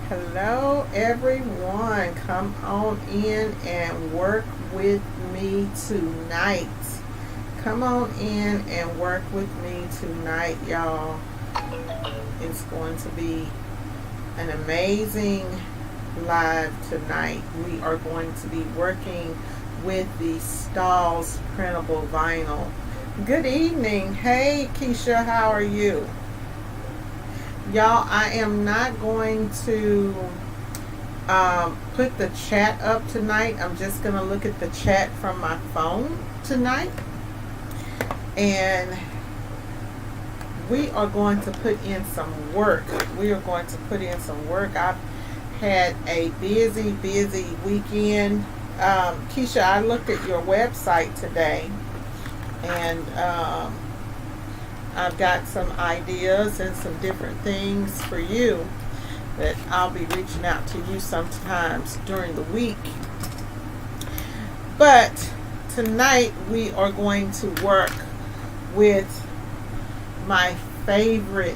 Hello everyone, come on in and work with me tonight. Come on in and work with me tonight, y'all. It's going to be an amazing live tonight. We are going to be working with the Stalls Printable Vinyl. Good evening. Hey Keisha, how are you? Y'all, I am not going to put the chat up tonight. I'm just going to look at the chat from my phone tonight. And we are going to put in some work. I've had a busy weekend. Keisha, I looked at your website today, and I've got some ideas and some different things for you that I'll be reaching out to you sometimes during the week. But tonight we are going to work with my favorite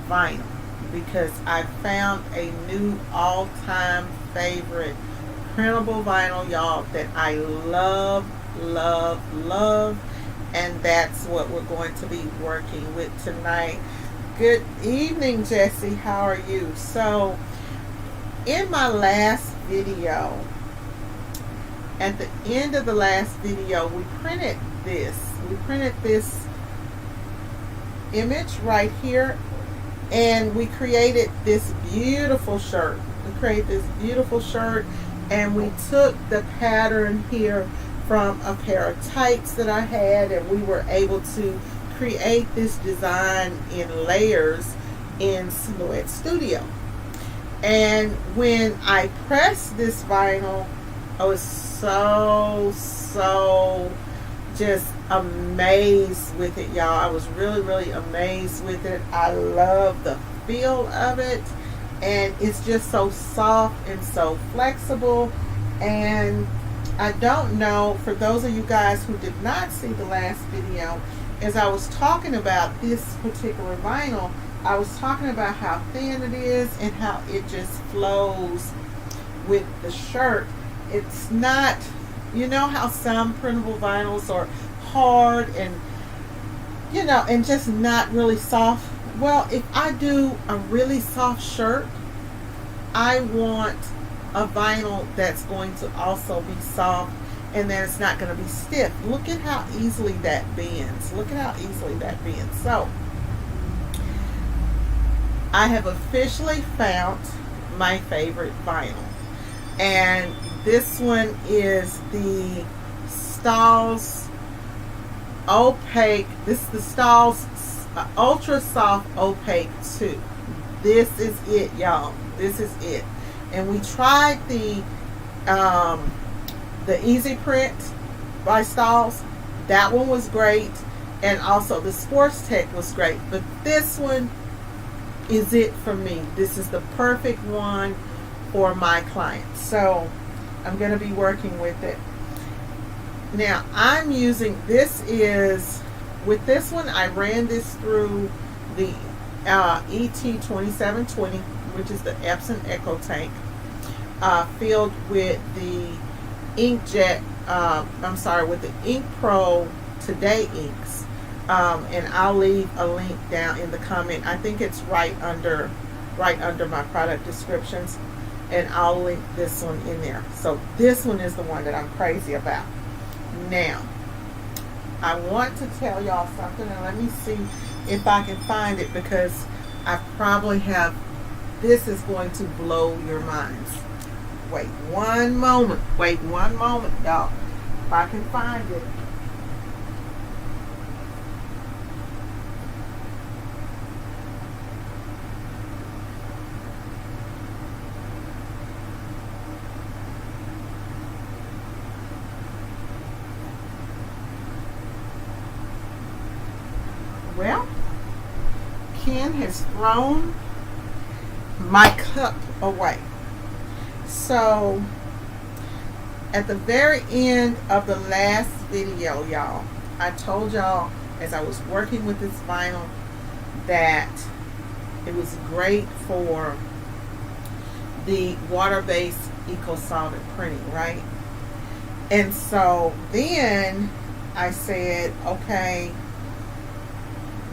vinyl, because I found a new all-time favorite printable vinyl, y'all, that I love, and that's what we're going to be working with tonight. Good evening, Jessie. How are you? So, in my last video, at the end of the last video, we printed this. We printed this image right here, and we created this beautiful shirt. And we took the pattern here from a pair of tights that I had, and we were able to create this design in layers in Silhouette Studio. And when I pressed this vinyl, I was so just amazed with it, y'all. I was really amazed with it. I love the feel of it, and it's just so soft and so flexible. And I don't know, for those of you guys who did not see the last video, as I was talking about this particular vinyl, I was talking about how thin it is and how it just flows with the shirt. It's not, you know how some printable vinyls are hard and, you know, and just not really soft? Well, if I do a really soft shirt, I want a vinyl that's going to also be soft, and then it's not going to be stiff. Look at how easily that bends. So I have officially found my favorite vinyl, and this one is the Stalls Opaque. This is the Stalls Ultra Soft Opaque 2. This is it, y'all. This is it. And we tried the Easy Print by Stalls. That one was great, and also the Sports Tech was great. But this one is it for me. This is the perfect one for my clients. So I'm going to be working with it. Now I'm using, this is, with this one I ran this through the ET2720, which is the Epson Echo Tank, filled with the inkjet, with the Ink Pro Today inks, and I'll leave a link down in the comment. I think it's right under my product descriptions, and I'll link this one in there. So this one is the one that I'm crazy about. Now I want to tell y'all something, and let me see if I can find it, because I probably have, this is going to blow your minds. Wait one moment, y'all. If I can find it. Well, Ken has thrown my cup away. So at the very end of the last video, y'all, I told y'all, as I was working with this vinyl, that it was great for the water-based eco-solvent printing, right? And so then I said, okay,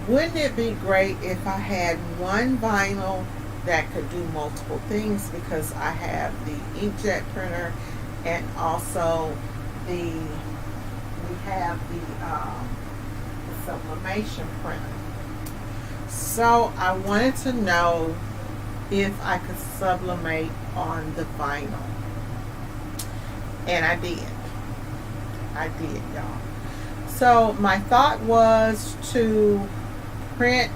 wouldn't it be great if I had one vinyl that could do multiple things, because I have the inkjet printer and also we have the sublimation printer. So I wanted to know if I could sublimate on the vinyl. And I did. Y'all. So my thought was to print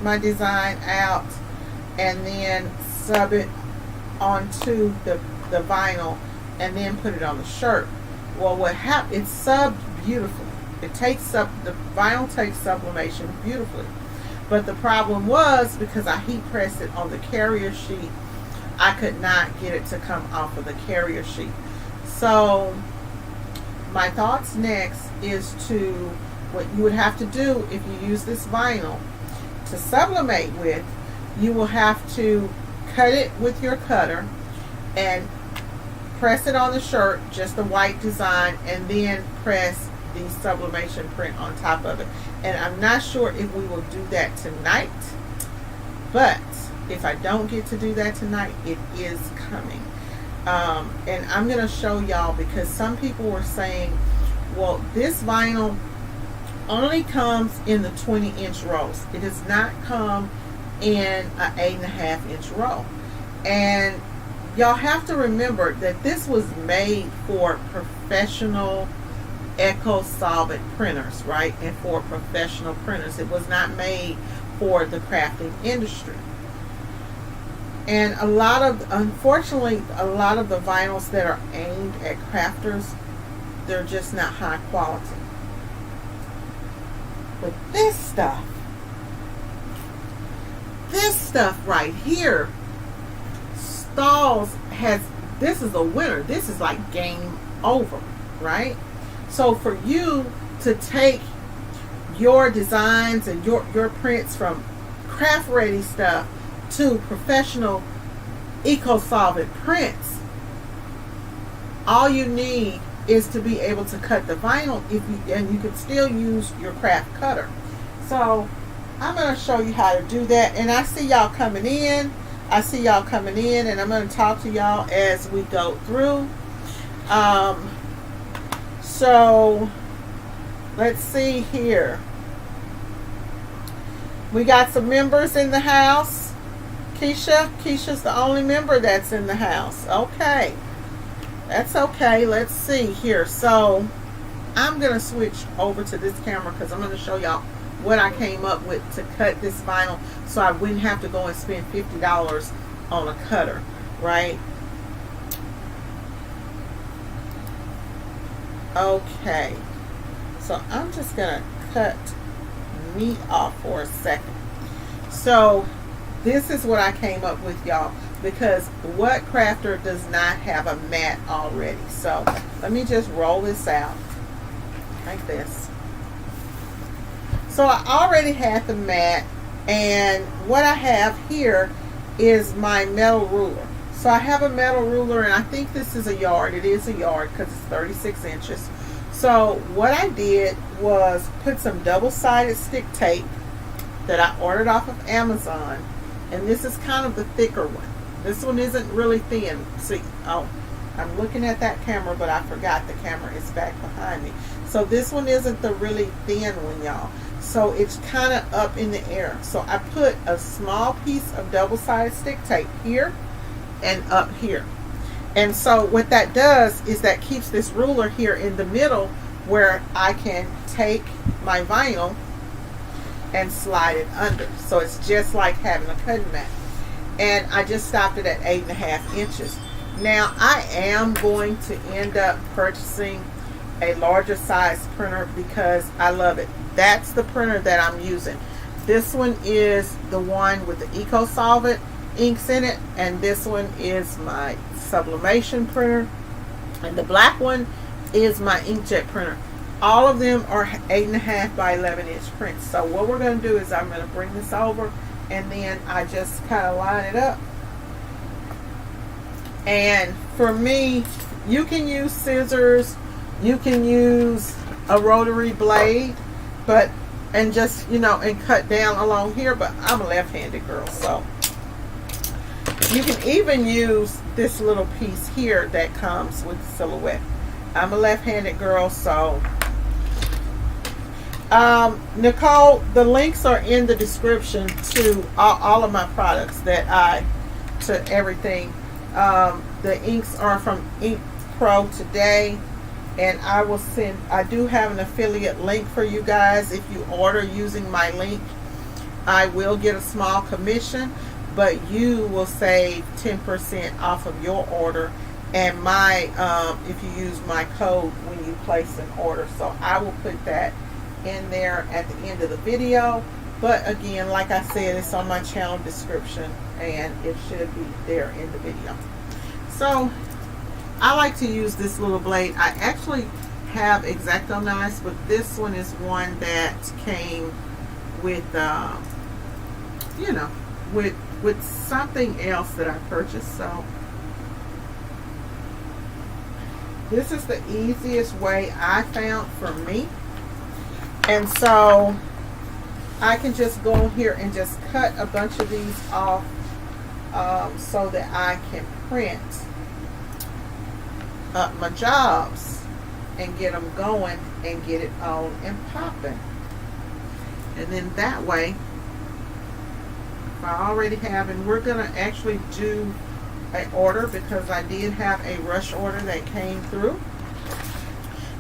my design out and then sub it onto the vinyl and then put it on the shirt. Well, what happened, it's subbed beautifully. The vinyl takes sublimation beautifully. But the problem was, because I heat pressed it on the carrier sheet, I could not get it to come off of the carrier sheet. So my thoughts next is what you would have to do if you use this vinyl to sublimate with, you will have to cut it with your cutter and press it on the shirt, just the white design, and then press the sublimation print on top of it. And I'm not sure if we will do that tonight, but if I don't get to do that tonight, it is coming. And I'm going to show y'all, because some people were saying, well, this vinyl only comes in the 20-inch rolls. It does not come in an 8.5-inch roll. And y'all have to remember that this was made for professional eco-solvent printers, right? And for professional printers. It was not made for the crafting industry. And unfortunately, a lot of the vinyls that are aimed at crafters, they're just not high quality. But this stuff right here, Stalls this is a winner. This is like game over, right? So for you to take your designs and your prints from craft ready stuff to professional eco-solvent prints, all you need is to be able to cut the vinyl, and you can still use your craft cutter. So I'm going to show you how to do that. And I see y'all coming in. And I'm going to talk to y'all as we go through. So let's see here. We got some members in the house. Keisha's the only member that's in the house. Okay. That's okay. Let's see here. So I'm going to switch over to this camera because I'm going to show y'all what I came up with to cut this vinyl, so I wouldn't have to go and spend $50 on a cutter, right? Okay. So I'm just going to cut me off for a second. So this is what I came up with, y'all, because what crafter does not have a mat already? So let me just roll this out like this. So I already had the mat, and what I have here is my metal ruler. So I have a metal ruler, and I think this is a yard. It is a yard because it's 36 inches. So what I did was put some double-sided stick tape that I ordered off of Amazon, and this is kind of the thicker one. This one isn't really thin. See, oh, I'm looking at that camera, but I forgot the camera is back behind me. So this one isn't the really thin one, y'all. So it's kind of up in the air. So I put a small piece of double-sided stick tape here and up here. And so what that does is that keeps this ruler here in the middle, where I can take my vinyl and slide it under. So it's just like having a cutting mat. And I just stopped it at 8.5 inches. Now I am going to end up purchasing a larger size printer because I love it. That's the printer that I'm using. This one is the one with the eco-solvent inks in it, and this one is my sublimation printer, and the black one is my inkjet printer. All of them are 8.5 by 11 inch prints. So what we're going to do is I'm going to bring this over, and then I just kind of line it up And for me, you can use scissors, you can use a rotary blade, but and just, you know, and cut down along here, but I'm a left-handed girl, so you can even use this little piece here that comes with the silhouette. I'm a left-handed girl, so Nicole, the links are in the description to all of my products to everything. The inks are from Ink Pro Today, and I do have an affiliate link for you guys. If you order using my link, I will get a small commission, but you will save 10% off of your order, and if you use my code when you place an order. So I will put that in there at the end of the video, but again, like I said, it's on my channel description and it should be there in the video. So I like to use this little blade. I actually have X-Acto knives, but this one is one that came with you know, with something else that I purchased. So this is the easiest way I found for me. And so I can just go here and just cut a bunch of these off so that I can print up my jobs and get them going and get it on and popping. And then that way, if I already have, and we're going to actually do an order because I did have a rush order that came through.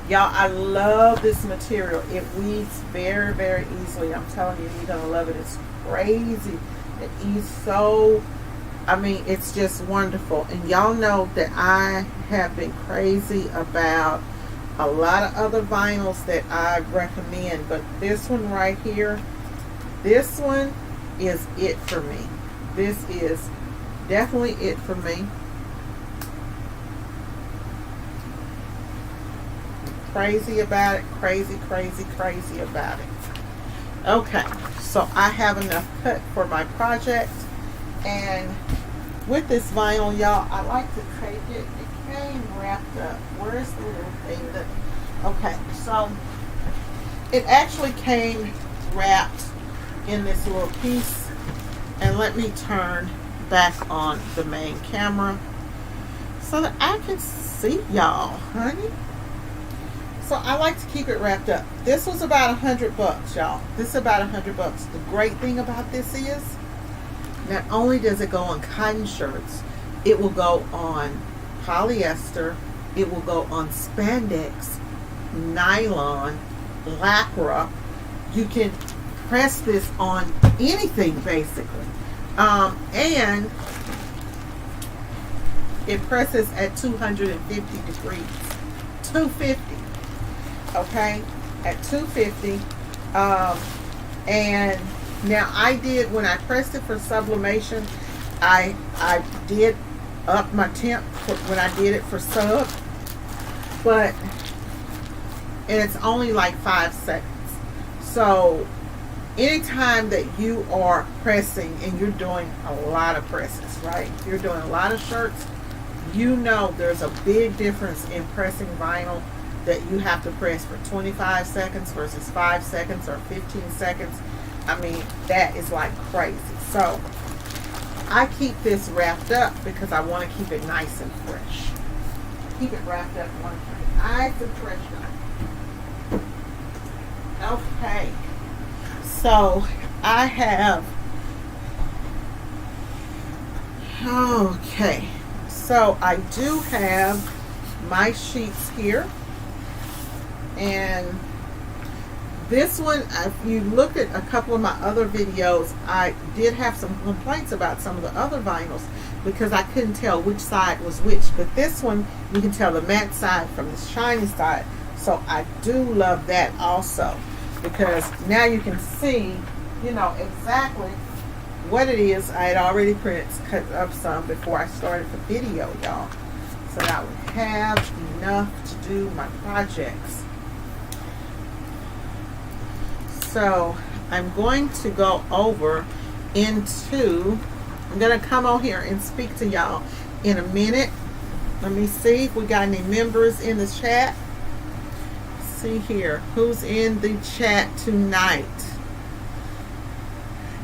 Y'all, I love this material. It weaves very, very easily. I'm telling you, you're going to love it. It's crazy. It eases so, I mean, it's just wonderful. And y'all know that I have been crazy about a lot of other vinyls that I recommend. But this one right here, this one is it for me. This is definitely it for me. Crazy about it, crazy about it. Okay, so I have enough cut for my project, and with this vinyl, y'all, I like to take it. It came wrapped up. Where's the little thing that? Okay, so it actually came wrapped in this little piece, and let me turn back on the main camera so that I can see y'all, honey. So I like to keep it wrapped up. This was about $100, y'all. This is about $100. The great thing about this is, not only does it go on cotton shirts, it will go on polyester, it will go on spandex, nylon, lycra. You can press this on anything basically. And it presses at 250 degrees. 250. Okay, at 250. And now I did, when I pressed it for sublimation, I did up my temp when I did it for sub, but and it's only like 5 seconds. So anytime that you are pressing and you're doing a lot of presses, right? If you're doing a lot of shirts, you know there's a big difference in pressing vinyl, that you have to press for 25 seconds versus 5 seconds or 15 seconds. I mean, that is like crazy. So I keep this wrapped up because I want to keep it nice and fresh. Keep it wrapped up, one thing. Nice and fresh. Okay. So I have, okay. So I do have my sheets here. And this one, if you looked at a couple of my other videos, I did have some complaints about some of the other vinyls because I couldn't tell which side was which. But this one, you can tell the matte side from the shiny side. So I do love that also, because now you can see, you know, exactly what it is. I had already cut up some before I started the video, y'all, so that I would have enough to do my projects. So I'm going to go over into, I'm going to come on here and speak to y'all in a minute. Let me see if we got any members in the chat. See here, who's in the chat tonight?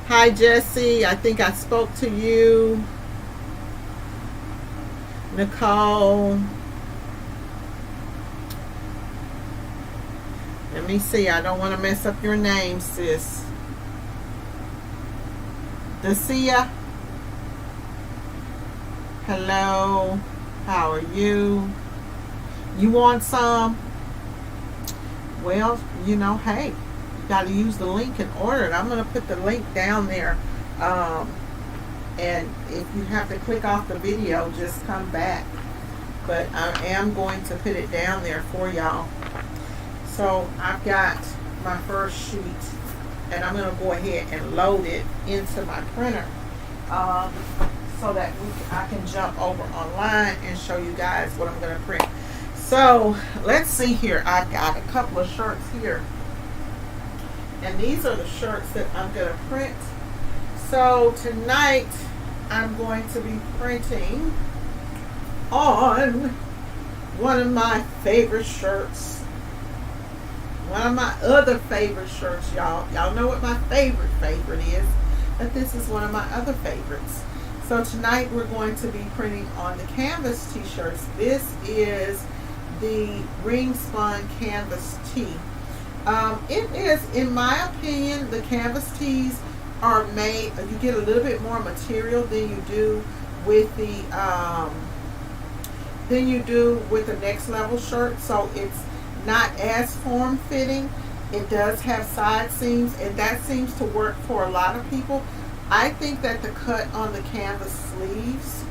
Hi Jesse, I think I spoke to you. Nicole. Let me see, I don't want to mess up your name, sis. Dacia. Hello, how are you? You want some? Well, you know, hey, you got to use the link and order it. I'm going to put the link down there. And if you have to click off the video, just come back. But I am going to put it down there for y'all. So I've got my first sheet, and I'm going to go ahead and load it into my printer so that I can jump over online and show you guys what I'm going to print. So let's see here. I've got a couple of shirts here, and these are the shirts that I'm going to print. So tonight I'm going to be printing on one of my favorite shirts. One of my other favorite shirts, y'all. Y'all know what my favorite is, but this is one of my other favorites. So tonight we're going to be printing on the canvas t-shirts. This is the ring spun canvas tee. It is, in my opinion, the canvas tees are made, you get a little bit more material than you do with the next level shirt. So it's not as form fitting. It does have side seams, and that seems to work for a lot of people. I think that the cut on the canvas sleeves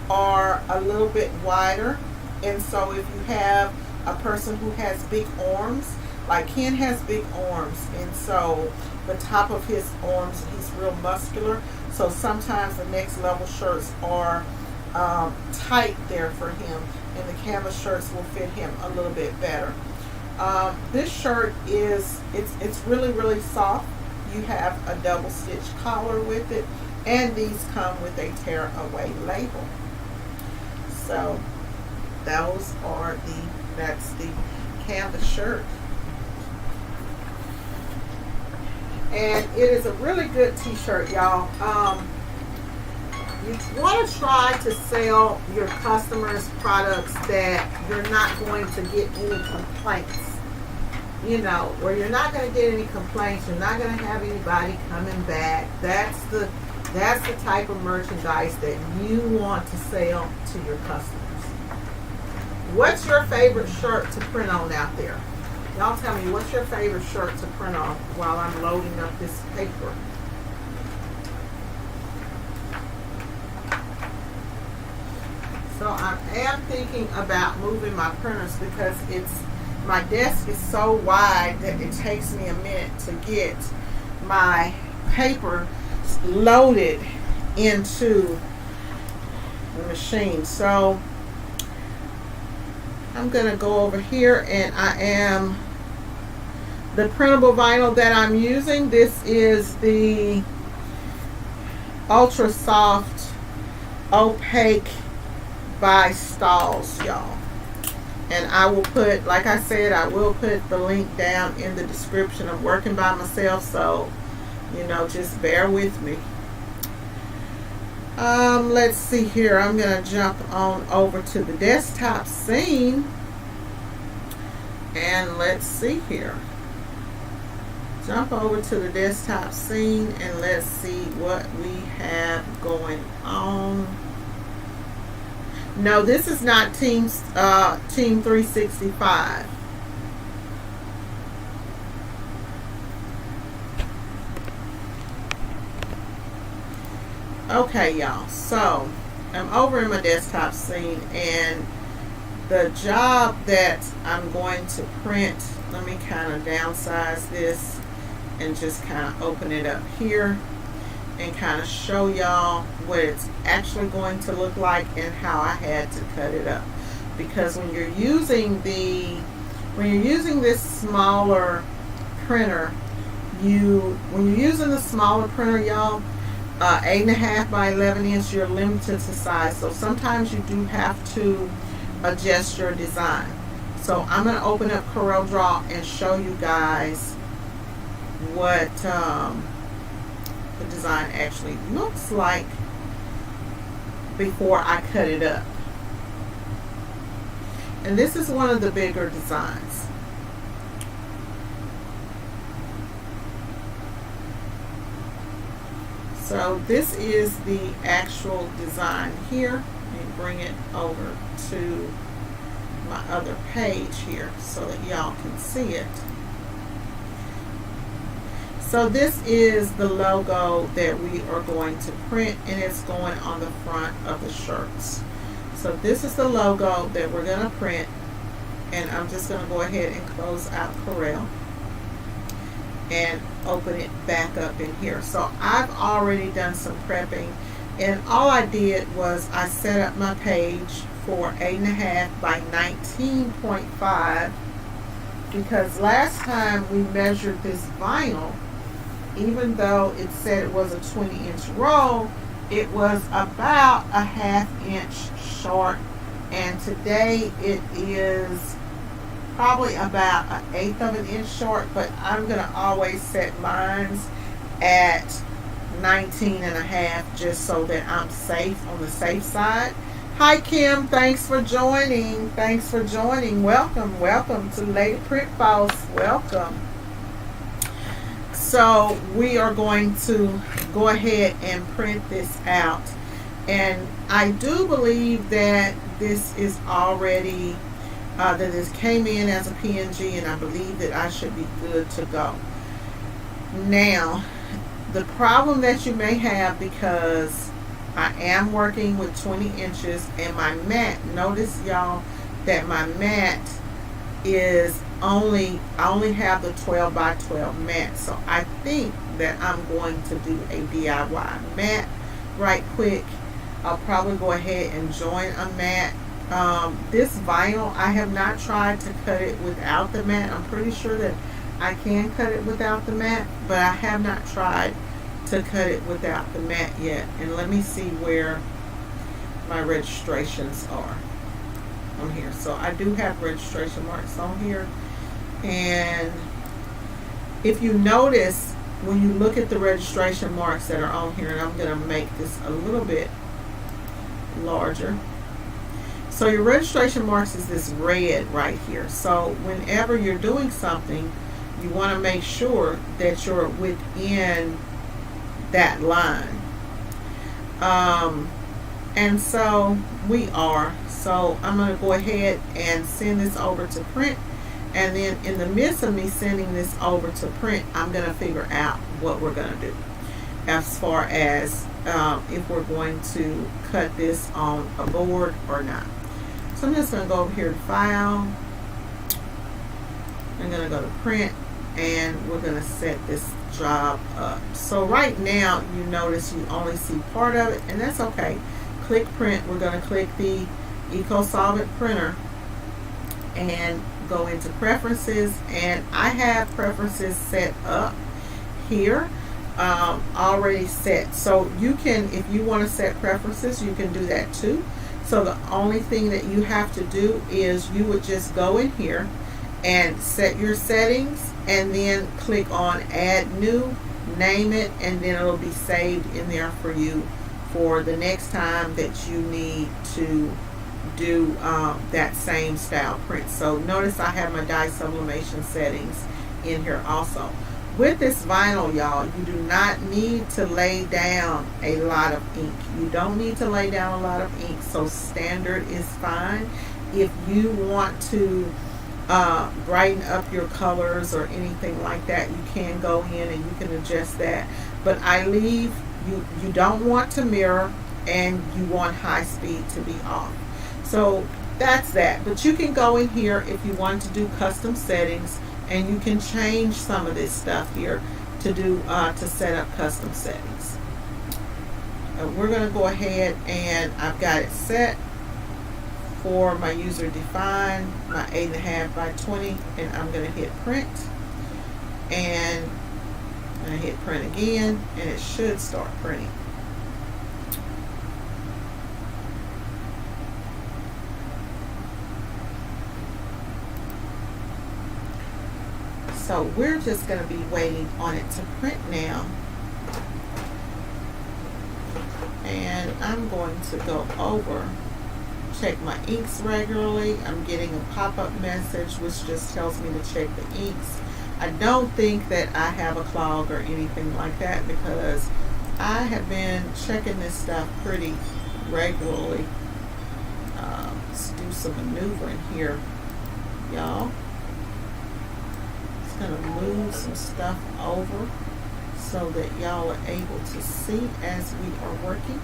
are a little bit wider, and so if you have a person who has big arms, like Ken has big arms, and so the top of his arms, he's real muscular, so sometimes the next level shirts are tight there for him, and the canvas shirts will fit him a little bit better. This shirt is, it's really soft. You have a double stitch collar with it, and these come with a tear away label. So those are that's the canvas shirt, and it is a really good t-shirt, y'all. You want to try to sell your customers products that you're not going to get any complaints. You know, where you're not going to get any complaints, you're not going to have anybody coming back. That's the type of merchandise that you want to sell to your customers. What's your favorite shirt to print on out there? Y'all tell me, what's your favorite shirt to print on while I'm loading up this paper? So I am thinking about moving my printers because my desk is so wide that it takes me a minute to get my paper loaded into the machine. So I'm going to go over here, and the printable vinyl that I'm using, this is the Ultra Soft Opaque by Stalls, y'all. And I will put, like I said, I will put the link down in the description. I'm working by myself, so, you know, just bear with me. Let's see here. I'm going to jump on over to the desktop scene. And let's see here. Jump over to the desktop scene, and let's see what we have going on. No, this is not Team 365. Okay, y'all. So I'm over in my desktop scene, and the job that I'm going to print, let me kind of downsize this and just kind of open it up here and kind of show y'all what it's actually going to look like and how I had to cut it up. Because when you're using this smaller printer, y'all, 8.5 by 11 inch, you're limited to size. So sometimes you do have to adjust your design. So I'm going to open up CorelDRAW and show you guys what the design actually looks like before I cut it up. And this is one of the bigger designs. So this is the actual design here. Let me bring it over to my other page here so that y'all can see it. So this is the logo that we are going to print, and it's going on the front of the shirts. So this is the logo that we're going to print, and I'm just going to go ahead and close out Corel and open it back up in here. So I've already done some prepping, and all I did was I set up my page for 8.5 by 19.5, because last time we measured this vinyl, even though it said it was a 20-inch roll, it was about a 1/2 inch short, and today it is probably about 1/8 of an inch short, but I'm going to always set mine at 19.5 just so that I'm safe, on the safe side. Hi Kim, thanks for joining. Thanks for joining. Welcome, welcome to Lady Print Boss. Welcome. So we are going to go ahead and print this out, and I do believe that this is already that this came in as a PNG, and I believe that I should be good to go. Now, the problem that you may have, because I am working with 20 inches and my mat, notice y'all that my mat is I only have the 12 by 12 mat. So I think that I'm going to do a DIY mat right quick. I'll probably go ahead and join a mat. This vinyl, I have not tried to cut it without the mat. I'm pretty sure that I can cut it without the mat, but I have not tried to cut it without the mat yet. And let me see where my registrations are on here. So I do have registration marks on here, and if you notice, when you look at the registration marks that are on here, and I'm going to make this a little bit larger. So your registration marks is this red right here. So whenever you're doing something, you want to make sure that you're within that line. And so we are. So I'm going to go ahead and send this over to print, and then in the midst of me sending this over to print, I'm going to figure out what we're going to do as far as if we're going to cut this on a board or not. So I'm just going to go over here to File. I'm going to go to Print, and we're going to set this job up. So right now, you notice you only see part of it, and that's okay. Click Print. We're going to click the EcoSolvent printer and go into Preferences, and I have preferences set up here already set. So you can, if you want to set preferences, you can do that too. So the only thing that you have to do is you would just go in here and set your settings, and then click on Add New, name it, and then it'll be saved in there for you for the next time that you need to do that same style print. So notice I have my dye sublimation settings in here also. With this vinyl, y'all, you do not need to lay down a lot of ink. You don't need to lay down a lot of ink, so standard is fine. If you want to brighten up your colors or anything like that, you can go in and you can adjust that. But I leave, you don't want to mirror, and you want high speed to be off. So that's that. But you can go in here if you want to do custom settings, and you can change some of this stuff here to do to set up custom settings. We're going to go ahead, and I've got it set for my user defined, my 8.5 by 20, and I'm going to hit print, and I hit print again, and it should start printing. So we're just going to be waiting on it to print now. And I'm going to go over, check my inks regularly. I'm getting a pop-up message which just tells me to check the inks. I don't think that I have a clog or anything like that because I have been checking this stuff pretty regularly. Let's do some maneuvering here, y'all. Just gonna move some stuff over so that y'all are able to see as we are working.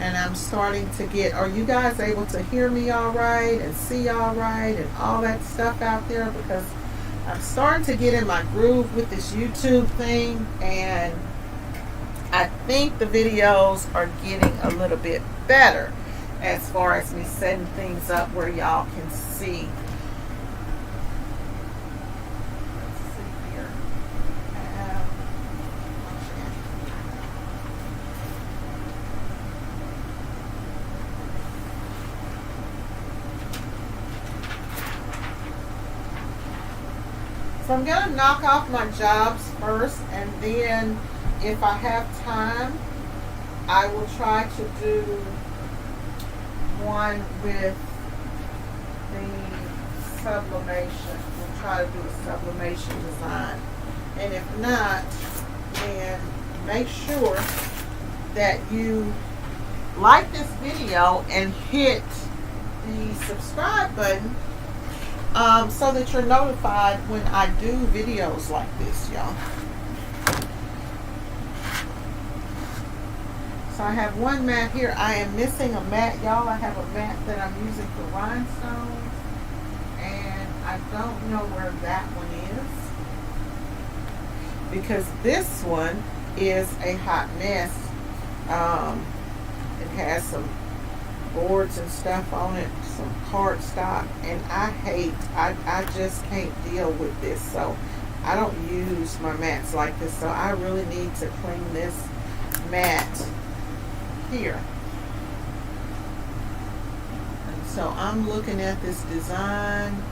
And I'm starting to get, are you guys able to hear me all right and see all right and all that stuff out there? Because I'm starting to get in my groove with this YouTube thing, and I think the videos are getting a little bit better as far as me setting things up where y'all can see. So I'm going to knock off my jobs first, and then if I have time, I will try to do one with the sublimation. We'll try to do a sublimation design. And if not, then make sure that you like this video and hit the subscribe button so that you're notified when I do videos like this, y'all. So I have one mat here. I am missing a mat, y'all. I have a mat that I'm using for rhinestones, and I don't know where that one is because this one is a hot mess. It has some boards and stuff on it, some cardstock, and I just can't deal with this. So I don't use my mats like this, so I really need to clean this mat here. And so I'm looking at this design,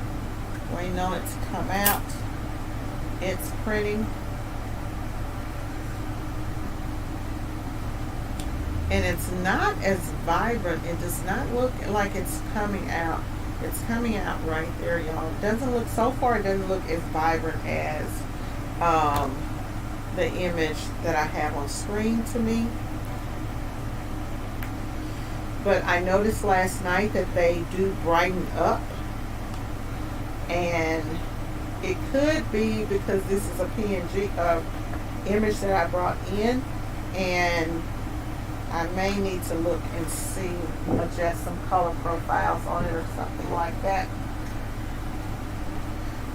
waiting on it to come out. It's printing, and it's not as vibrant. It does not look like it's coming out. It's coming out right there, y'all. It doesn't look, so far it doesn't look as vibrant as the image that I have on screen to me. But I noticed last night that they do brighten up, and it could be because this is a PNG image that I brought in, and I may need to look and see, adjust some color profiles on it or something like that,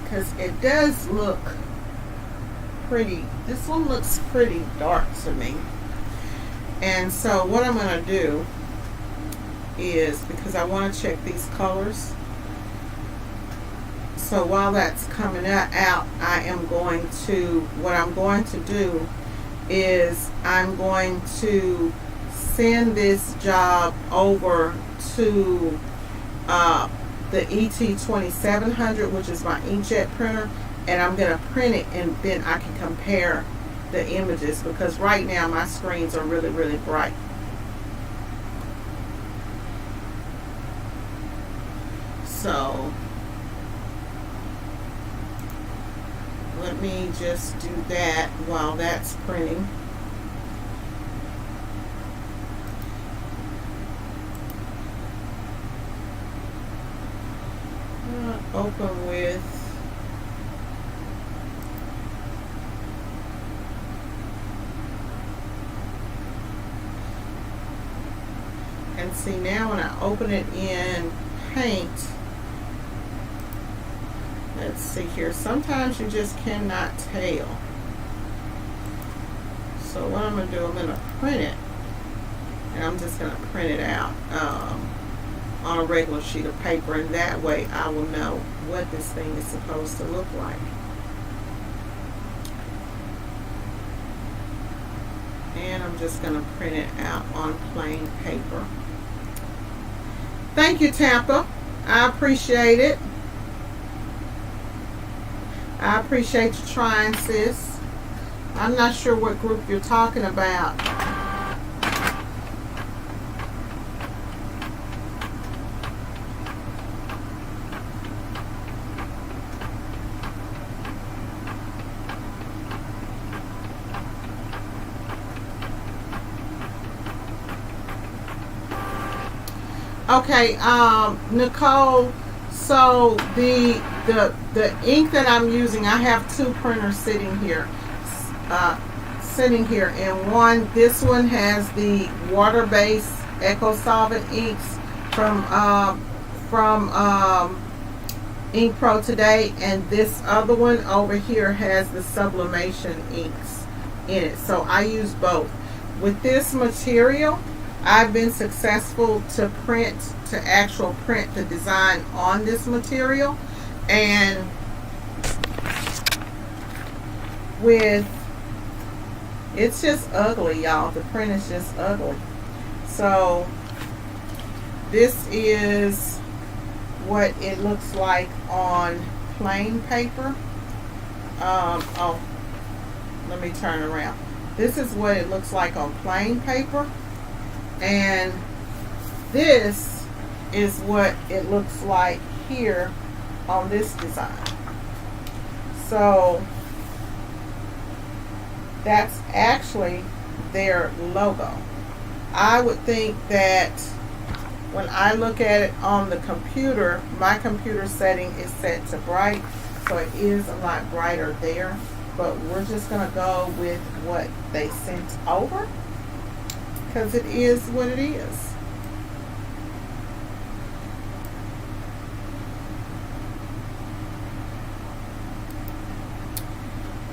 because it does look pretty. This one looks pretty dark to me. And so what I'm going to do is, because I want to check these colors, so while that's coming out, I am going to, what I'm going to do is I'm going to send this job over to the ET2700, which is my inkjet printer, and I'm going to print it, and then I can compare the images, because right now my screens are really, really bright. So let me just do that while that's printing. Open with and see, now when I open it in Paint, let's see here, sometimes you just cannot tell. So what I'm going to do, I'm going to print it, and I'm just going to print it out on a regular sheet of paper, and that way I will know what this thing is supposed to look like. And I'm just going to print it out on plain paper. Thank you, Tampa. I appreciate it. I appreciate you trying, sis. I'm not sure what group you're talking about. Okay, Nicole. So the ink that I'm using, I have two printers sitting here, and this one has the water-based Eco Solvent inks from Ink Pro Today, and this other one over here has the Sublimation inks in it. So I use both. With this material, I've been successful to print the design on this material, and it's just ugly, y'all. The print is just ugly. So this is what it looks like on plain paper. Oh, let me turn around. This is what it looks like on plain paper, and this is what it looks like here on this design. So that's actually their logo. I would think that when I look at it on the computer, my computer setting is set to bright, so it is a lot brighter there, but we're just going to go with what they sent over because it is what it is.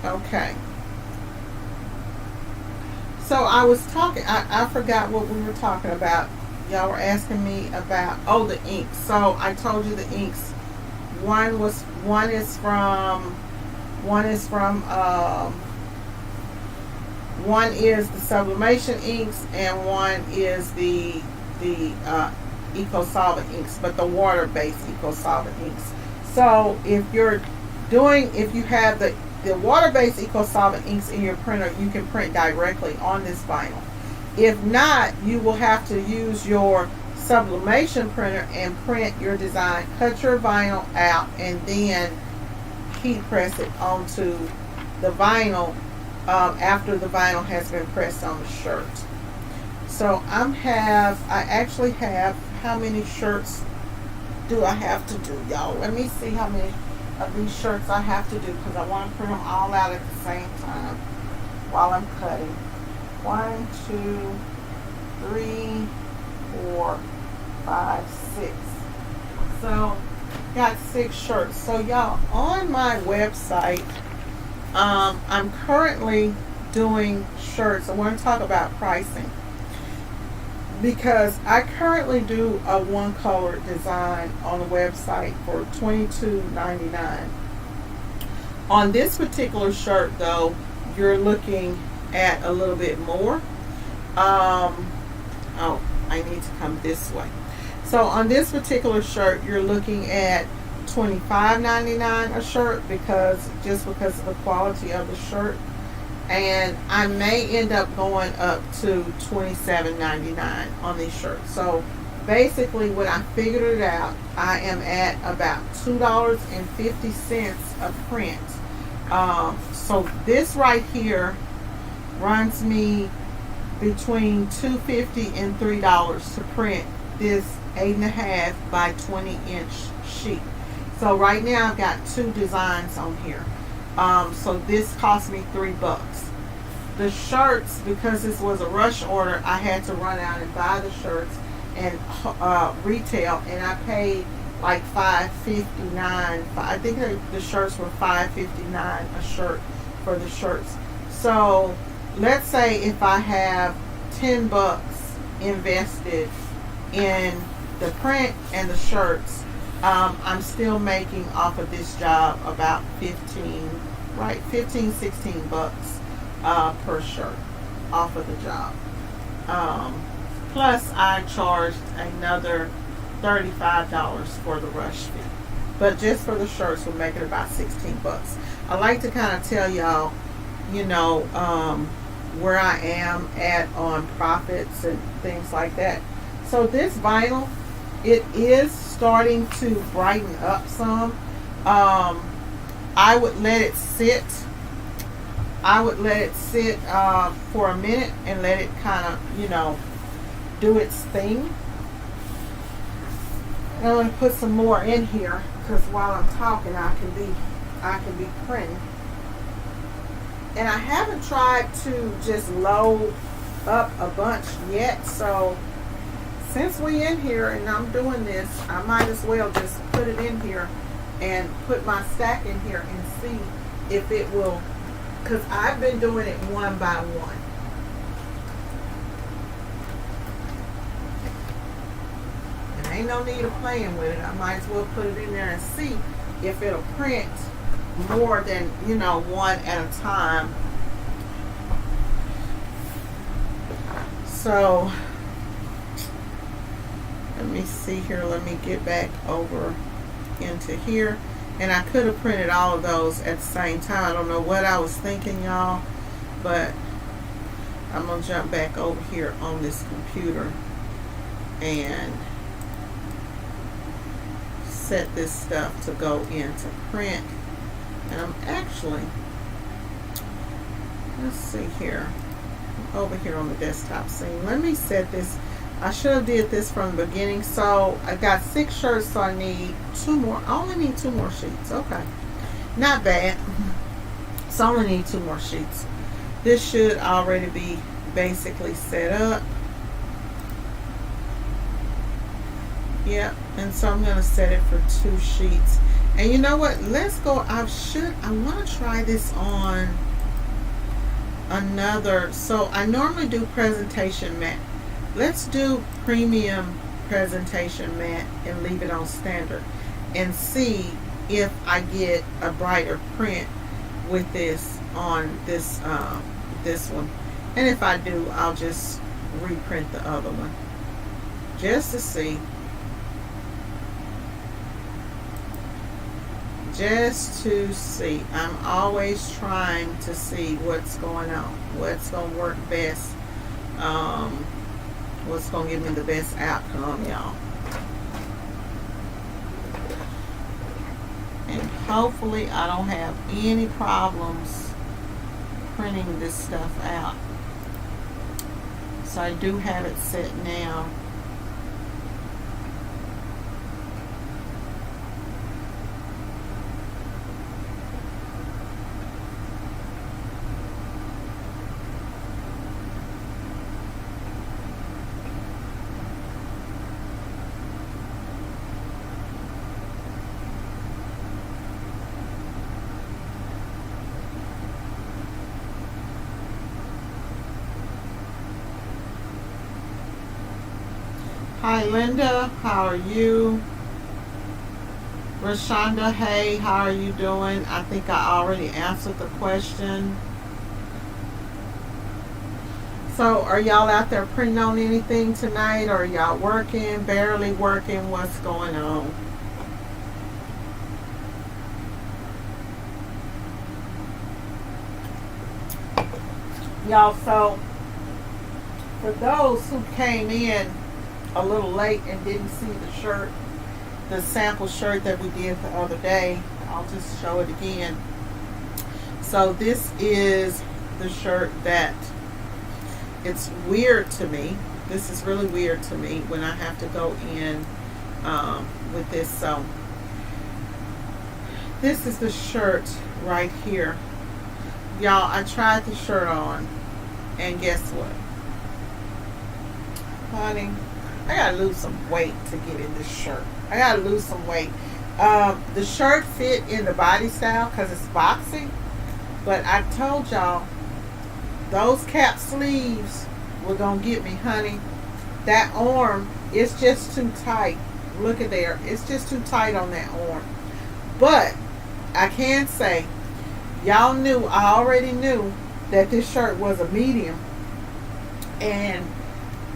Okay. So I was talking, I forgot what we were talking about. Y'all were asking me about, the inks. So I told you the inks. One is the Sublimation inks, and one is the Eco Solvent inks, but the water-based Eco Solvent inks. So if you have the water-based Eco Solvent inks in your printer, you can print directly on this vinyl. If not, you will have to use your Sublimation printer and print your design, cut your vinyl out, and then heat press it onto the vinyl after the vinyl has been pressed on the shirt. So I actually have, how many shirts do I have to do, y'all? Let me see how many of these shirts I have to do, because I want to print them all out at the same time while I'm cutting. 1, 2, 3, 4, 5, 6. So got 6 shirts. So y'all, on my website, I'm currently doing shirts. I want to talk about pricing, because I currently do a one color design on the website for $22.99. On this particular shirt, though, you're looking at a little bit more. I need to come this way. So on this particular shirt, you're looking at $25.99 a shirt, because of the quality of the shirt. And I may end up going up to $27.99 on these shirts. So basically, when I figured it out, I am at about $2.50 a print. So this right here runs me between $2.50 and $3 to print this 8.5 by 20 inch sheet. So right now I've got 2 designs on here. So this cost me $3. The shirts, because this was a rush order, I had to run out and buy the shirts and retail, and I paid like $5.59. I think the shirts were $5.59 a shirt for the shirts. So let's say if I have $10 invested in the print and the shirts, I'm still making off of this job about $16 per shirt off of the job. Plus I charged another $35 for the rush fee. But just for the shirts, we're making about $16. I like to kind of tell y'all, you know, where I am at on profits and things like that. So this vinyl, it is starting to brighten up some. I would let it sit. For a minute and let it kind of, you know, do its thing. And I'm going to put some more in here because while I'm talking, I can be printing. And I haven't tried to just load up a bunch yet, so since we in here and I'm doing this, I might as well just put it in here and put my stack in here and see if it will, because I've been doing it one by one. And ain't no need of playing with it. I might as well put it in there and see if it'll print more than, you know, one at a time. So let me see here. Let me get back over into here. And I could have printed all of those at the same time. I don't know what I was thinking, y'all, but I'm gonna jump back over here on this computer and set this stuff to go into print. And I'm actually, let's see here, over here on the desktop scene. Let me set this. I should have did this from the beginning. So I got 6 shirts, so I need 2 more. I only need 2 more sheets. Okay, not bad. So I only need 2 more sheets. This should already be basically set up. Yep, and so I'm going to set it for 2 sheets. And you know what? Let's go. I want to try this on another. So I normally do presentation matte. Let's do premium presentation matte and leave it on standard and see if I get a brighter print with this on this this one. And if I do, I'll just reprint the other one just to see. Just to see. I'm always trying to see what's going on, what's going to work best, what's going to give me the best outcome, y'all. And hopefully I don't have any problems printing this stuff out. So I do have it set now. Hi Linda, how are you? Rashonda, hey, how are you doing? I think I already answered the question. So are y'all out there printing on anything tonight, or are y'all working, barely working? What's going on? Y'all, so for those who came in a little late and didn't see the shirt, the sample shirt that we did the other day, I'll just show it again. So this is the shirt that, it's weird to me. This is really weird to me when I have to go in with this. So this is the shirt right here. Y'all, I tried the shirt on, and guess what? Honey, I gotta lose some weight to get in this shirt. I gotta lose some weight. The shirt fit in the body style because it's boxy, but I told y'all those cap sleeves were gonna get me, honey. That arm, it's just too tight. Look at there, it's just too tight on that arm. But I can say, y'all knew, I already knew that this shirt was a medium, and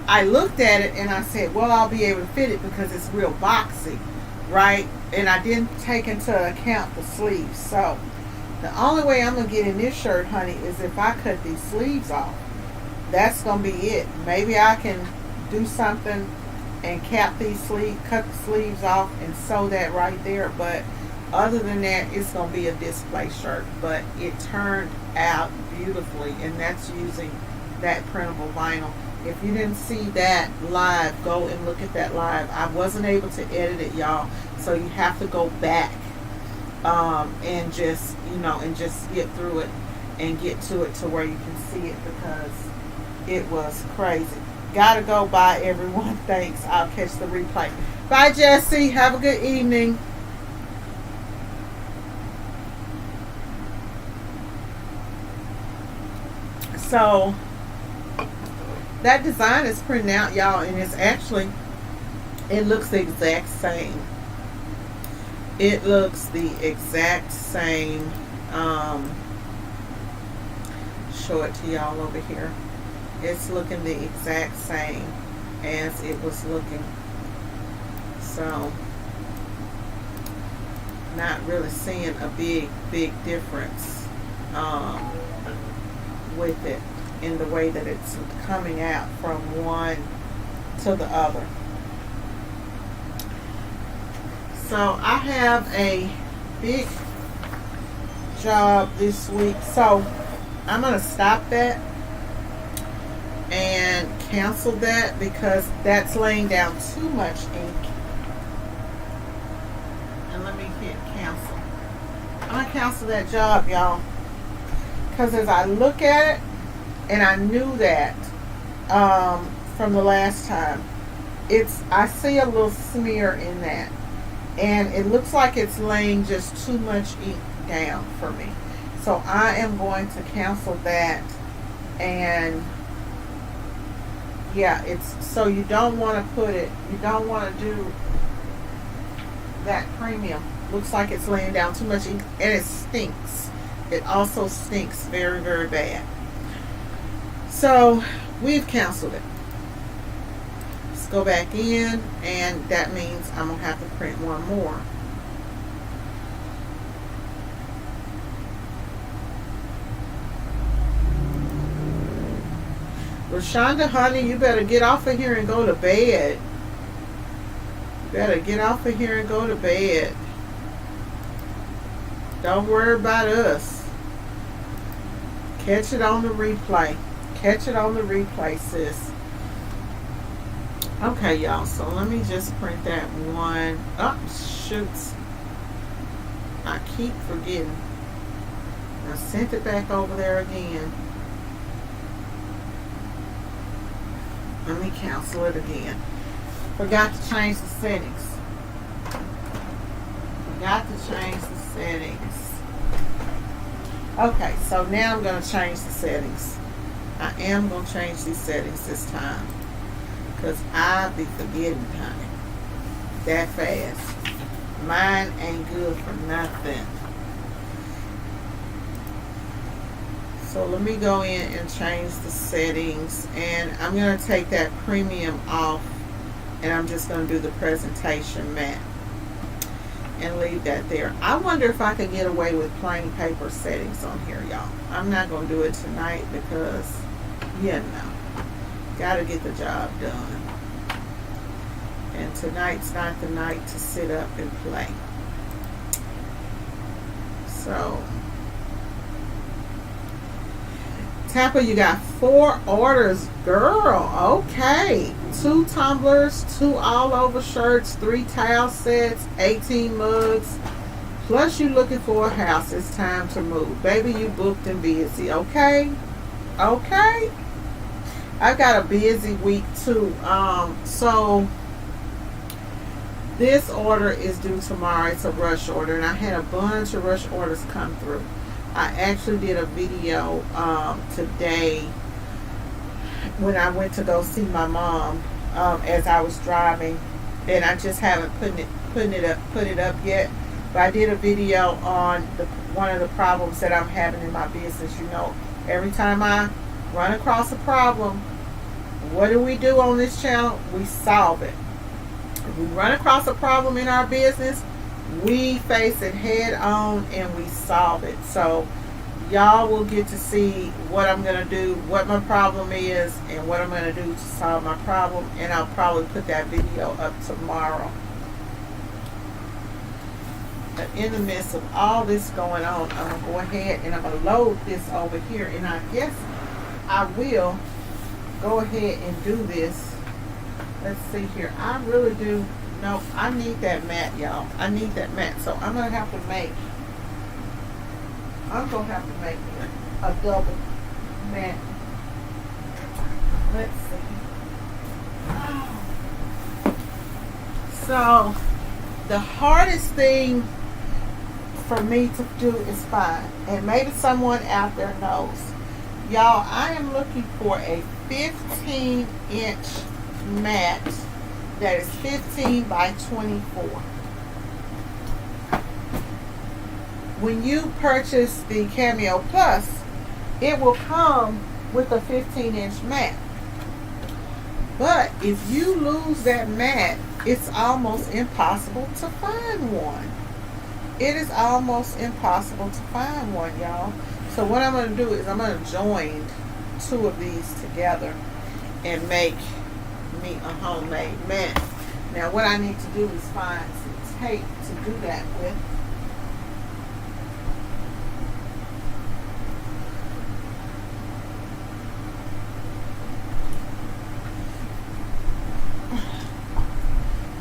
I looked at it and I said, well, I'll be able to fit it because it's real boxy, right? And I didn't take into account the sleeves. So The only way I'm going to get in this shirt, honey, is if I cut these sleeves off. That's going to be it. Maybe I can do something and cap these sleeves, cut the sleeves off and sew that right there. But other than that, it's going to be a display shirt. But it turned out beautifully, and that's using that printable vinyl. If you didn't see that live, go and look at that live. I wasn't able to edit it, y'all, so you have to go back and just, you know, and just get through it and get to it to where you can see it, because it was crazy. Gotta go. Bye, everyone. Thanks. I'll catch the replay. Bye, Jesse. Have a good evening. So that design is printing out, y'all, and it's actually, it looks the exact same. It looks the exact same. Show it to y'all over here. It's looking the exact same as it was looking. So not really seeing a big difference with it in the way that it's coming out from one to the other. So I have a big job this week, so I'm going to stop that and cancel that because that's laying down too much ink. And let me hit cancel. I'm going to cancel that job, y'all, because as I look at it, and I knew that from the last time, I see a little smear in that, and it looks like it's laying just too much ink down for me. So I am going to cancel that. And yeah, it's, so you don't want to put it, you don't want to do that premium. Looks like it's laying down too much ink, and it stinks. It also stinks very, very bad. So we've canceled it. Let's go back in, and that means I'm going to have to print one more. Rashonda, honey, you better get off of here and go to bed. You better get off of here and go to bed. Don't worry about us. Catch it on the replay. Catch it on the replay, sis. Okay, y'all, so let me just print that one. Oh, shoots. I keep forgetting. I sent it back over there again. Let me cancel it again. Forgot to change the settings. Forgot to change the settings. Okay, so now I'm going to change the settings. I am going to change these settings this time, because I be forgetting, honey, that fast. Mine ain't good for nothing. So let me go in and change the settings, and I'm going to take that premium off, and I'm just going to do the presentation matte and leave that there. I wonder if I could get away with plain paper settings on here, y'all. I'm not going to do it tonight because, you know, got to get the job done. And tonight's not the night to sit up and play. So, Tapper, you got 4 orders, girl. Okay. 2 tumblers, 2 all over shirts, 3 towel sets, 18 mugs. Plus you looking for a house. It's time to move. Baby, you booked and busy. Okay? Okay? I've got a busy week too. So this order is due tomorrow. It's a rush order, and I had a bunch of rush orders come through. I actually did a video today when I went to go see my mom as I was driving, and I just haven't put it up yet. But I did a video on one of the problems that I'm having in my business. You know, every time I run across a problem, what do we do on this channel? We solve it. If we run across a problem in our business, we face it head on and we solve it. So y'all will get to see what I'm going to do, what my problem is, and what I'm going to do to solve my problem. And I'll probably put that video up tomorrow. But in the midst of all this going on, I'm going to go ahead and I'm going to load this over here. And I guess I will go ahead and do this. Let's see here. I really do. No, I need that mat, y'all. I need that mat. So I'm going to have to make a double mat. Let's see. So the hardest thing for me to do is find, and maybe someone out there knows, y'all, I am looking for a 15-inch mat that is 15 by 24. When you purchase the Cameo Plus, it will come with a 15-inch mat. But if you lose that mat, it's almost impossible to find one. It is almost impossible to find one, y'all. So what I'm going to do is I'm going to join two of these together and make me a homemade mat. Now what I need to do is find some tape to do that with.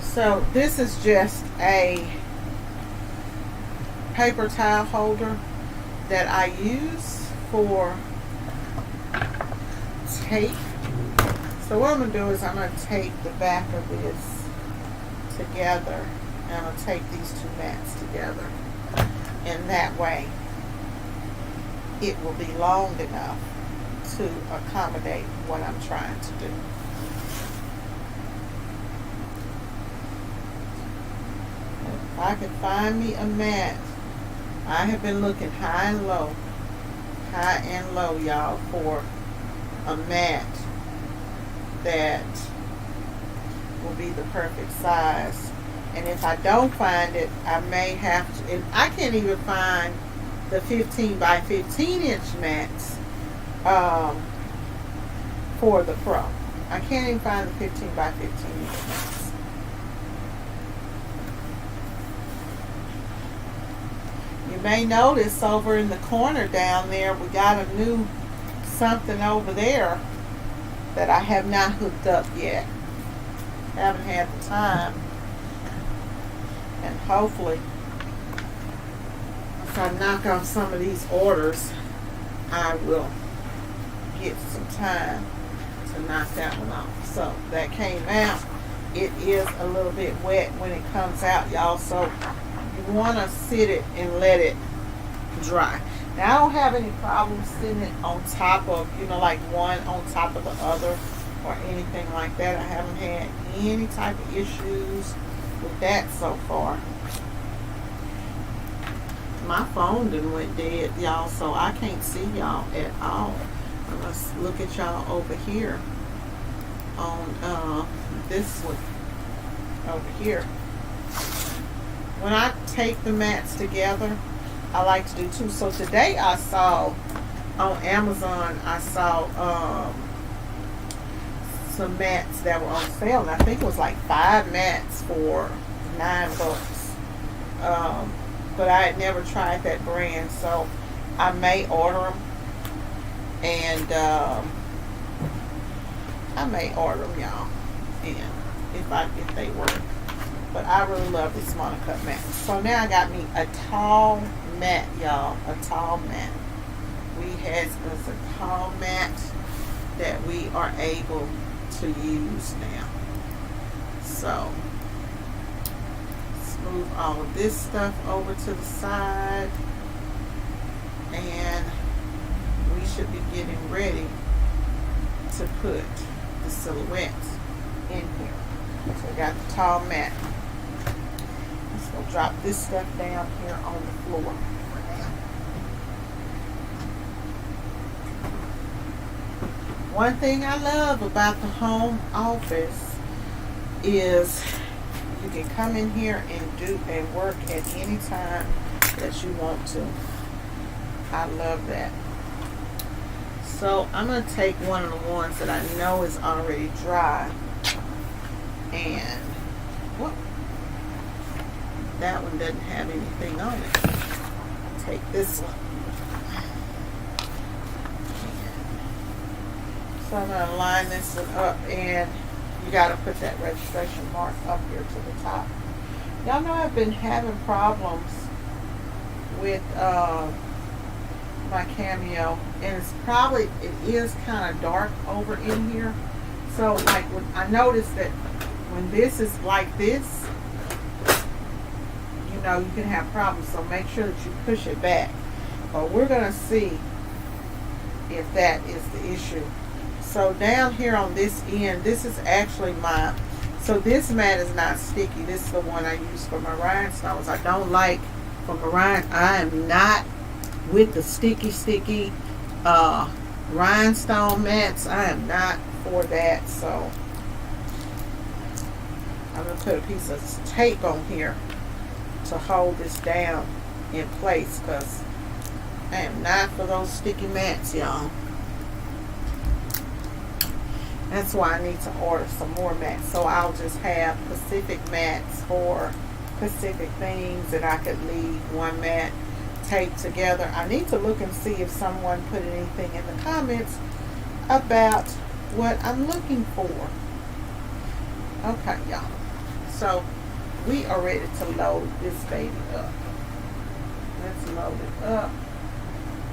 So this is just a paper towel holder that I use for tape. So what I'm going to do is I'm going to tape the back of this together, and I'm going to tape these two mats together, and that way it will be long enough to accommodate what I'm trying to do. If I can find me a mat, I have been looking high and low, y'all, for a mat that will be the perfect size. And if I don't find it, I may have to, and I can't even find the 15 by 15 inch mats for the Pro. I can't even find the 15 by 15 inch mats. You may notice over in the corner down there, we got a new something over there that I have not hooked up yet. Haven't had the time. And hopefully, if I knock off some of these orders, I will get some time to knock that one off. So that came out. It is a little bit wet when it comes out, y'all. So you want to sit it and let it dry. Now I don't have any problems sitting it on top of, like one on top of the other or anything like that. I haven't had any type of issues with that so far. My phone done went dead, y'all, so I can't see y'all at all. Let's look at y'all over here on this one over here. When I take the mats together, I like to do two. So today I saw on Amazon, I saw some mats that were on sale, and I think it was like 5 mats for $9. But I had never tried that brand, so I may order them, and I may order them, y'all, and if they work. But I really love this monocut mat. So now I got me a tall mat, y'all. A tall mat. We has us a tall mat that we are able to use now. So let's move all of this stuff over to the side, and we should be getting ready to put the silhouettes in here. So we got the tall mat. We'll drop this stuff down here on the floor for now. One thing I love about the home office is You can come in here and do and work at any time that you want to. I love that. So I'm going to take one of the ones that I know is already dry, and whoop, that one doesn't have anything on it. Take this one. So I'm going to line this one up, and you got to put that registration mark up here to the top. Y'all know I've been having problems with my Cameo, and it is kind of dark over in here. So like when I noticed that when this is like this, you know, you can have problems. So make sure that you push it back. But we're gonna see if that is the issue. So down here on this end, this is actually so this mat is not sticky. This is the one I use for my rhinestones. I don't like for my I am not with the sticky rhinestone mats. I am not for that. So I'm going to put a piece of tape on here to hold this down in place, because I am not for those sticky mats, y'all. That's why I need to order some more mats. So I'll just have specific mats for specific things, and I could leave one mat taped together. I need to look and see if someone put anything in the comments about what I'm looking for. Okay, y'all. So we are ready to load this baby up. Let's load it up.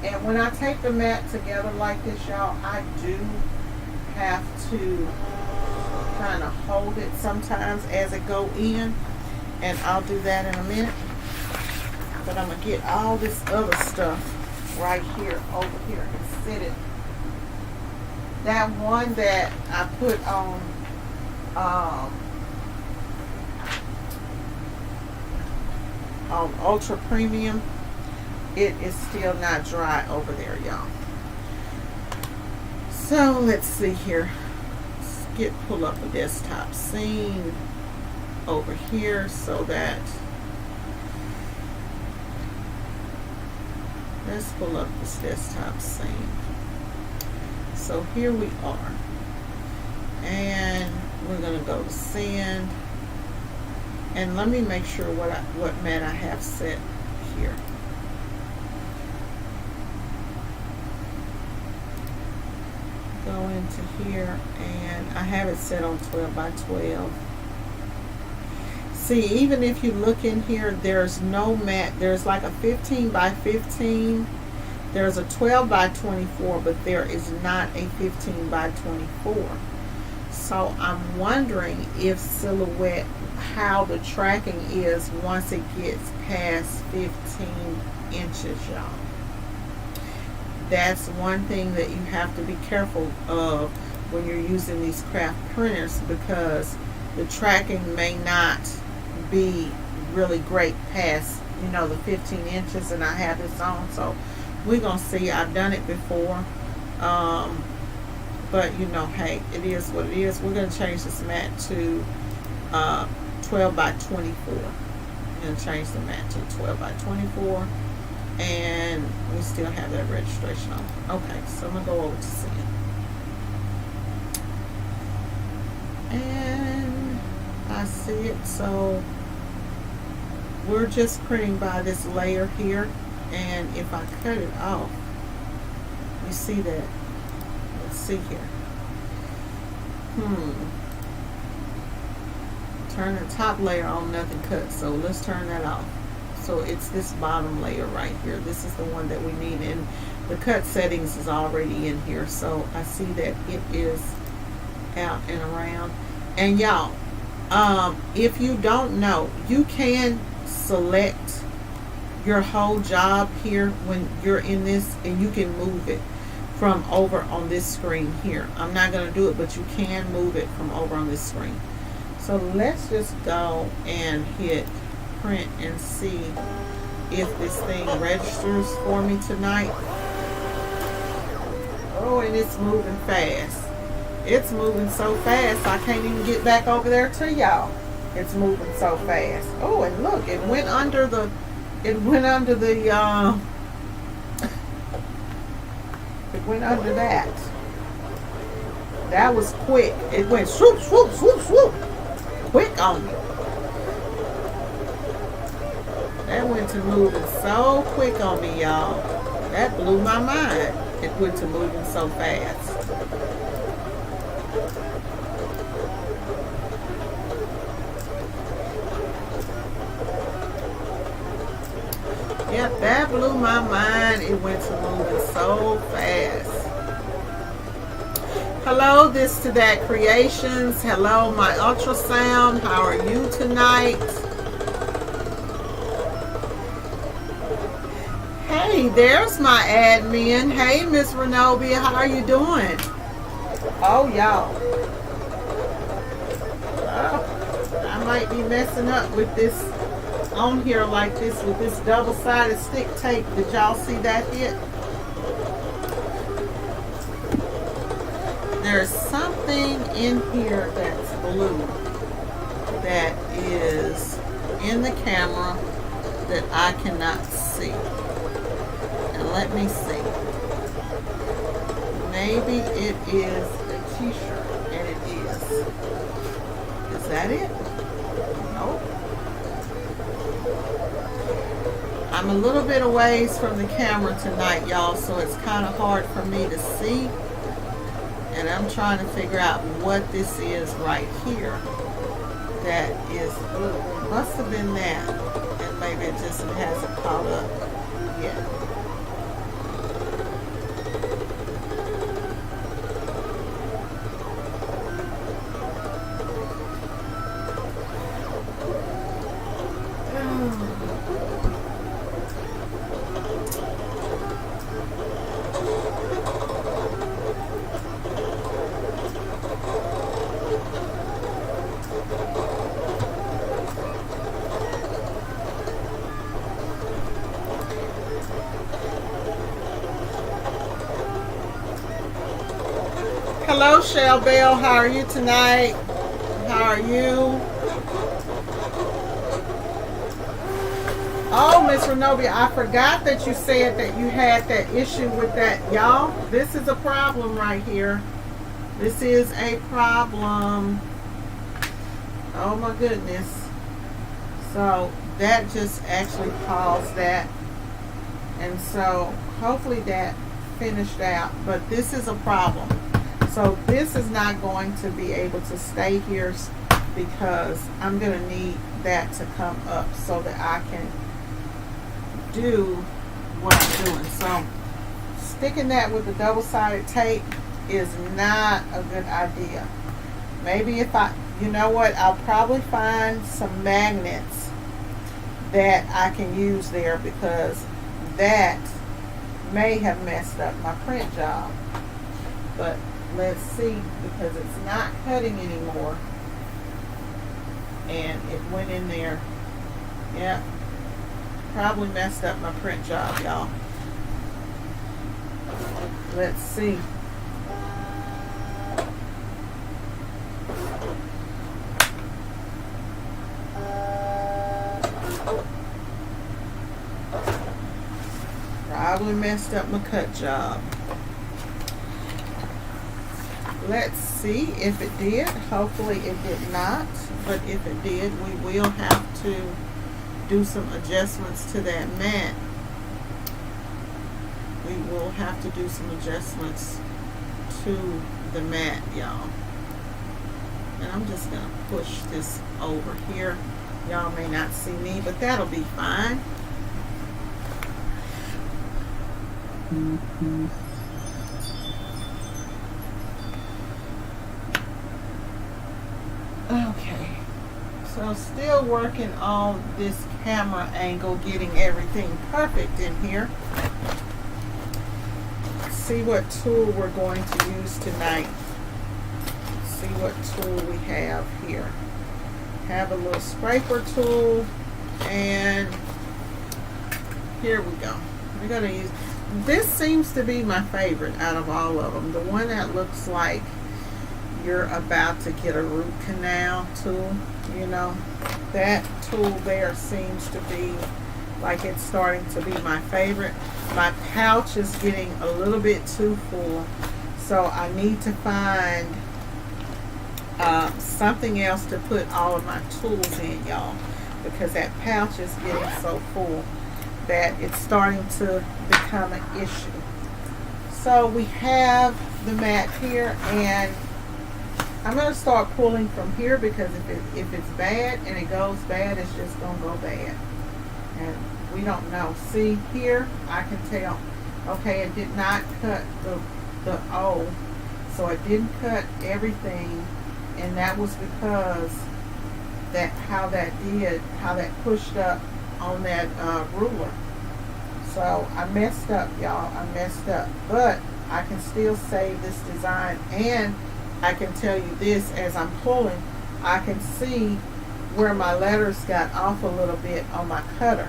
And when I take the mat together like this, y'all, I do have to kind of hold it sometimes as it go in, and I'll do that in a minute. But I'm gonna get all this other stuff right here over here and set it. That one that I put on Ultra Premium, it is still not dry over there, y'all. So let's see here. Let's pull up a desktop scene over here so that let's pull up this desktop scene. So here we are, and we're gonna go to send, and let me make sure what mat I have set here. Go into here, and I have it set on 12 by 12. See, even if you look in here, there's no mat. There's like a 15 by 15. There's a 12 by 24, but there is not a 15 by 24. So I'm wondering if Silhouette, how the tracking is once it gets past 15 inches, y'all. That's one thing that you have to be careful of when you're using these craft printers, because the tracking may not be really great past, you know, the 15 inches, and I have this on. So we're gonna see. I've done it before, but you know, hey, it is what it is. We're gonna change this mat to 12 by 24. We're gonna change the mat to 12 by 24, and we still have that registration on. Okay, so I'm gonna go over to send, and I see it. So we're just printing by this layer here, and if I cut it off, you see that. Let's see here. Turn the top layer on, nothing cut. So let's turn that off. So it's this bottom layer right here. This is the one that we need, and the cut settings is already in here. So I see that it is out and around. And y'all, if you don't know, you can select your whole job here when you're in this, and you can move it from over on this screen here. I'm not going to do it, but you can move it from over on this screen. So let's just go and hit print and see if this thing registers for me tonight. Oh, and it's moving fast. It's moving so fast I can't even get back over there to y'all. It's moving so fast. Oh, and look, it went under the it went under that. That was quick. It went swoop, swoop, swoop, swoop. Quick on me. That went to moving so quick on me, y'all. That blew my mind. It went to moving so fast. Yep, that blew my mind. It went to moving so fast. Hello, this to that creations. Hello, my ultrasound. How are you tonight? Hey, there's my admin. Hey, Miss Renobia, how are you doing? Oh, y'all. Oh, I might be messing up with this on here like this with this double-sided stick tape. Did y'all see that hit? There's something in here that's blue that is in the camera that I cannot see. And let me see. Maybe it is a t-shirt, and it is. Is that it? Nope. I'm a little bit away from the camera tonight, y'all, so it's kind of hard for me to see. And I'm trying to figure out what this is right here. That is blue. It must have been that. And maybe it just hasn't caught up yet. Hello, Shell Bell. How are you tonight? How are you? Oh, Miss Renobia, I forgot that you said that you had that issue with that. Y'all, this is a problem right here. This is a problem. Oh my goodness. So that just actually paused that. And so hopefully that finished out. But this is a problem. So this is not going to be able to stay here because I'm going to need that to come up so that I can do what I'm doing. So sticking that with the double-sided tape is not a good idea. Maybe if you know what, I'll probably find some magnets that I can use there because that may have messed up my print job. But let's see, because it's not cutting anymore. And it went in there. Yeah. Probably messed up my print job, y'all. Let's see. Probably messed up my cut job. Let's see if it did. Hopefully it did not, but if it did, we will have to do some adjustments to that mat. We will have to do some adjustments to the mat, y'all. And I'm just going to push this over here. Y'all may not see me, but that'll be fine. Okay, so still working on this camera angle, getting everything perfect in here. Let's see what tool we're going to use tonight. Let's see what tool we have here. Have a little scraper tool, and here we go. We're going to use, this seems to be my favorite out of all of them. The one that looks like you're about to get a root canal tool. You know, that tool there seems to be like it's starting to be my favorite. My pouch is getting a little bit too full, so I need to find something else to put all of my tools in, y'all, because that pouch is getting so full that it's starting to become an issue. So we have the mat here, and I'm going to start pulling from here, because if it's bad and it goes bad, it's just going to go bad. And we don't know. See here, I can tell. Okay, it did not cut the O, so it didn't cut everything, and that was because how that pushed up on that ruler. So I messed up, y'all. I messed up, but I can still save this design, and I can tell you this, as I'm pulling, I can see where my letters got off a little bit on my cutter,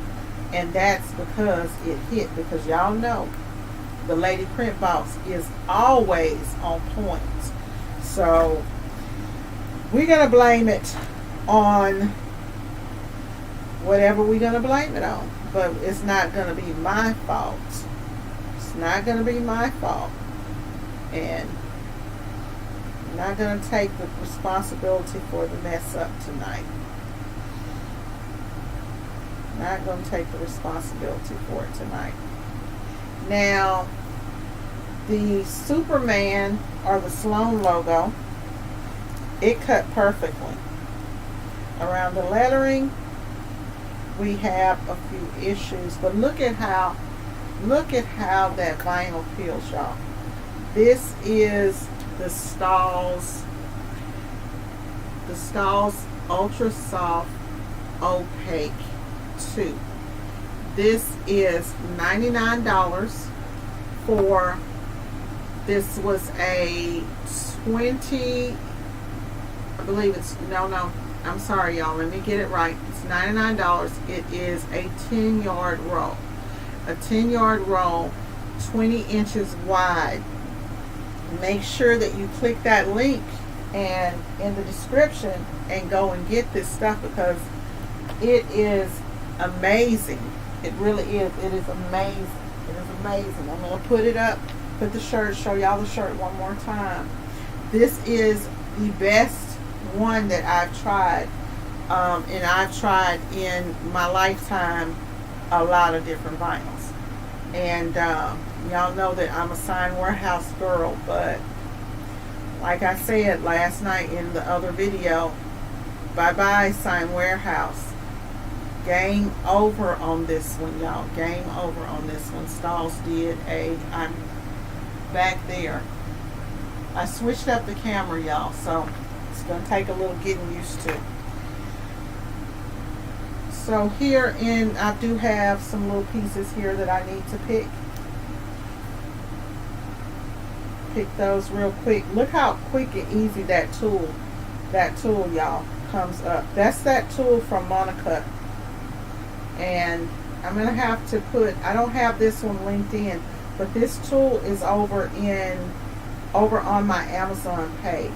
and that's because it hit, because y'all know the Lady Print Box is always on point. So we're going to blame it on whatever we're going to blame it on, but it's not going to be my fault. It's not going to be my fault, and I'm not going to take the responsibility for the mess up tonight. Not going to take the responsibility for it tonight. Now, the Superman or the Sloan logo, it cut perfectly. Around the lettering, we have a few issues, but look at how that vinyl feels, y'all. This is the Stahl's Ultra Soft Opaque 2. This is $99 for, this was a 20, I believe it's, no, I'm sorry, y'all, let me get it right. It's $99. It is a 10-yard roll. A 10-yard roll, 20 inches wide. Make sure that you click that link and in the description and go and get this stuff, because it is amazing. It really is. It is amazing. It is amazing. I'm going to put it up, put the shirt, show y'all the shirt one more time. This is the best one that I've tried, and I've tried in my lifetime a lot of different vinyls, and y'all know that I'm a Sign Warehouse girl, but like I said last night in the other video, bye-bye Sign Warehouse. Game over on this one, y'all. Game over on this one. Stahl's did I'm back there. I switched up the camera, y'all, so it's going to take a little getting used to. So here I do have some little pieces here that I need to pick. Pick those real quick. Look how quick and easy that tool, y'all, comes up. That's that tool from Monacut. And I'm going to have to put, I don't have this one linked in, but this tool is over on my Amazon page.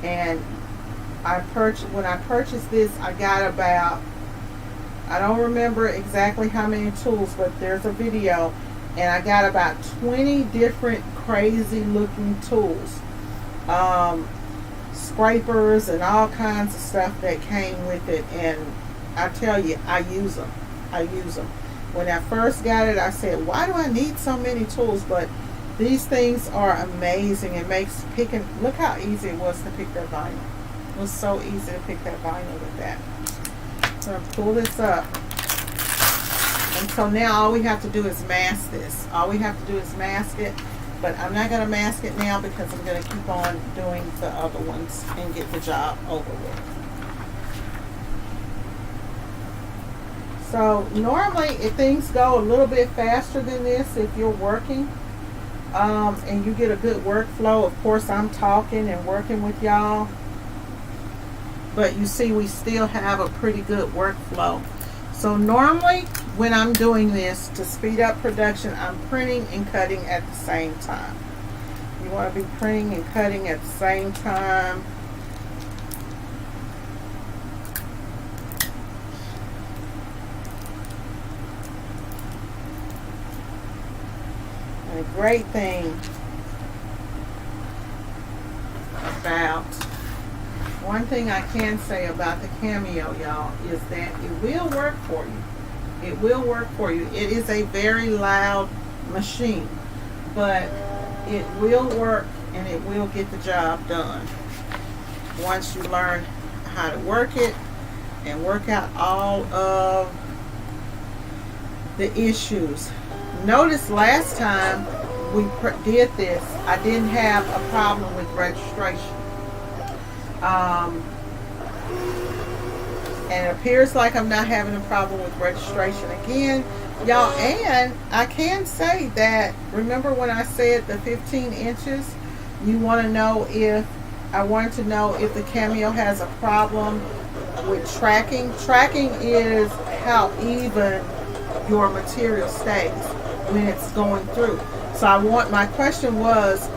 And when I purchased this, I got about, I don't remember exactly how many tools, but there's a video, and I got about 20 different crazy looking tools, scrapers and all kinds of stuff that came with it. And I tell you, I use them. When I first got it, I said, why do I need so many tools? But these things are amazing. It makes picking, look how easy it was to pick that vinyl. It was so easy to pick that vinyl with that. So I'm going to pull this up. And so now all we have to do is mask this. All we have to do is mask it. But I'm not going to mask it now, because I'm going to keep on doing the other ones and get the job over with. So normally if things go a little bit faster than this, if you're working and you get a good workflow, of course I'm talking and working with y'all, but you see we still have a pretty good workflow. So normally when I'm doing this to speed up production, I'm printing and cutting at the same time. You want to be printing and cutting at the same time. the great thing about, one thing I can say about the Cameo, y'all, is that it will work for you. It will work for you. It is a very loud machine, but it will work and it will get the job done once you learn how to work it and work out all of the issues. Notice last time we did this, I didn't have a problem with registration. And it appears like I'm not having a problem with registration again, y'all. And I can say that, remember when I said the 15 inches, you want to know if, I wanted to know if the Cameo has a problem with tracking. Tracking is how even your material stays when it's going through. So my question was,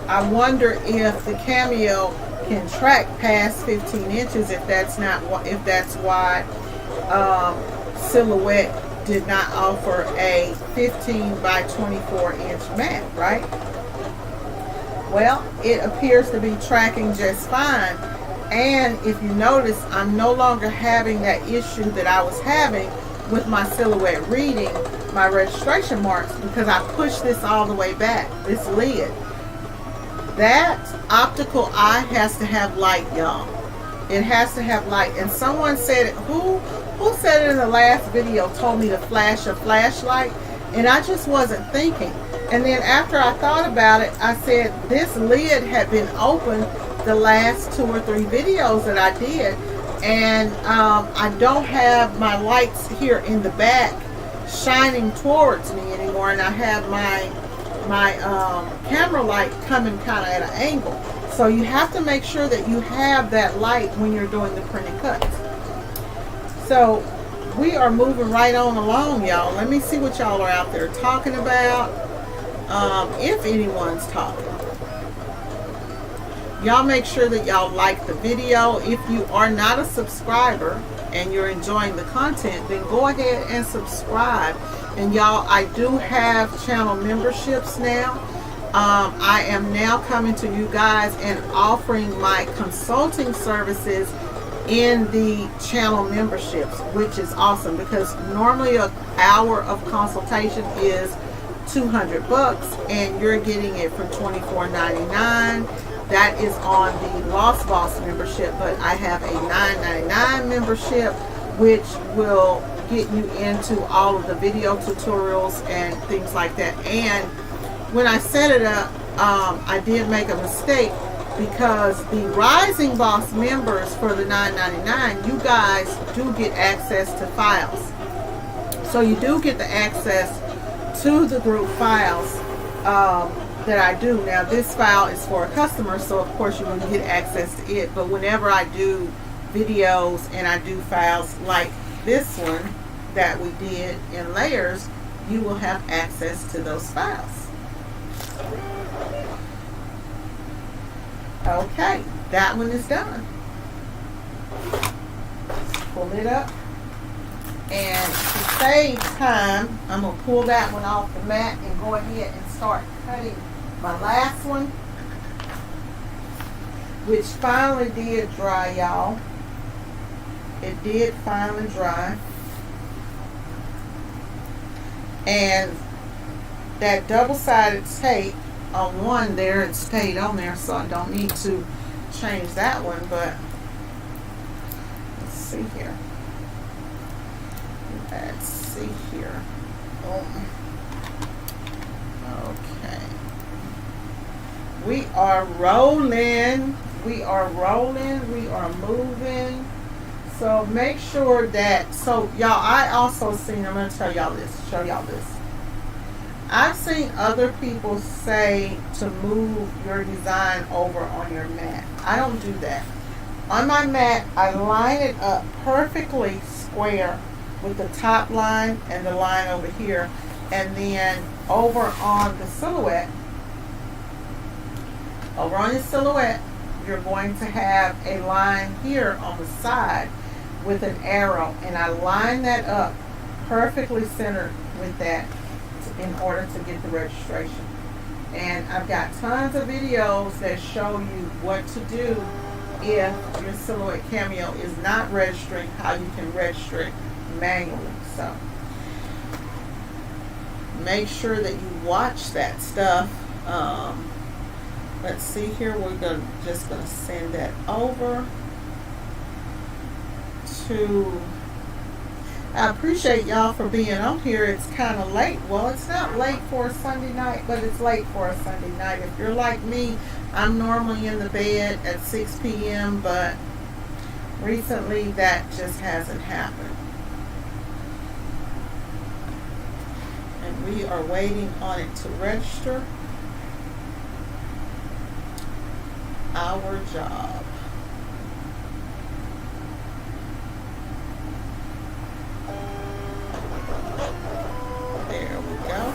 I wonder if the Cameo can track past 15 inches, if that's why Silhouette did not offer a 15 by 24 inch mat, right? Well, it appears to be tracking just fine. And if you notice, I'm no longer having that issue that I was having with my Silhouette reading my registration marks, because I pushed this all the way back, this lid. That optical eye has to have light, y'all. It has to have light. And someone said it, who said it in the last video, told me to flash a flashlight, and I just wasn't thinking. And then after I thought about it, I said this lid had been open the last 2 or 3 videos that I did, and I don't have my lights here in the back shining towards me anymore, and I have my camera light coming kind of at an angle. So you have to make sure that you have that light when you're doing the printed cuts. So we are moving right on along, y'all. Let me see what y'all are out there talking about, if anyone's talking. Y'all make sure that y'all like the video. If you are not a subscriber and you're enjoying the content, then go ahead and subscribe. And y'all, I do have channel memberships now. I am now coming to you guys and offering my consulting services in the channel memberships, which is awesome, because normally an hour of consultation is $200 and you're getting it for $24.99. That is on the Lost Boss membership, but I have a $9.99 membership, which will get you into all of the video tutorials and things like that. And when I set it up, I did make a mistake, because the Rising Boss members for the $9.99, you guys do get access to files. So you do get the access to the group files that I do. Now this file is for a customer, so of course you will get access to it. But whenever I do videos and I do files like this one that we did in layers, you will have access to those files. Okay, that one is done. Pull it up, and to save time, I'm going to pull that one off the mat and go ahead and start cutting my last one, which finally did dry, y'all. It did finally dry. And that double-sided tape on one there, it stayed on there, so I don't need to change that one. But let's see here. Let's see here. Okay. We are rolling. We are rolling. We are moving. So make sure that, so y'all, I also seen, I'm going to tell y'all this, show y'all this. I've seen other people say to move your design over on your mat. I don't do that. On my mat, I line it up perfectly square with the top line and the line over here. And then over on the silhouette, you're going to have a line here on the side with an arrow. And I line that up perfectly centered with that to in order to get the registration. And I've got tons of videos that show you what to do if your Silhouette Cameo is not registering, how you can register it manually. So make sure that you watch that stuff. Let's see here. We're just gonna send that over to. I appreciate y'all for being on here. It's kind of late. Well, it's not late for a Sunday night, but it's late for a Sunday night. If you're like me, I'm normally in the bed at 6 p.m., but recently that just hasn't happened. And we are waiting on it to register. Our job. There we go.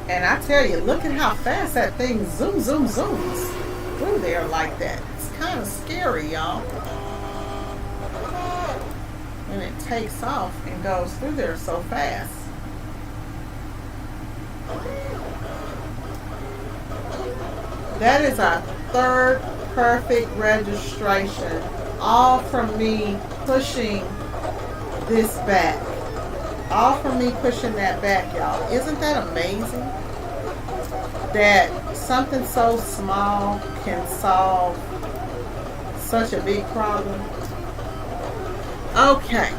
And I tell you, look at how fast that thing zooms through there like that. It's kind of scary, y'all. When it takes off and goes through there so fast. That is our third perfect registration, all from me pushing this back. All from me pushing that back, y'all. Isn't that amazing? That something so small can solve such a big problem. Okay.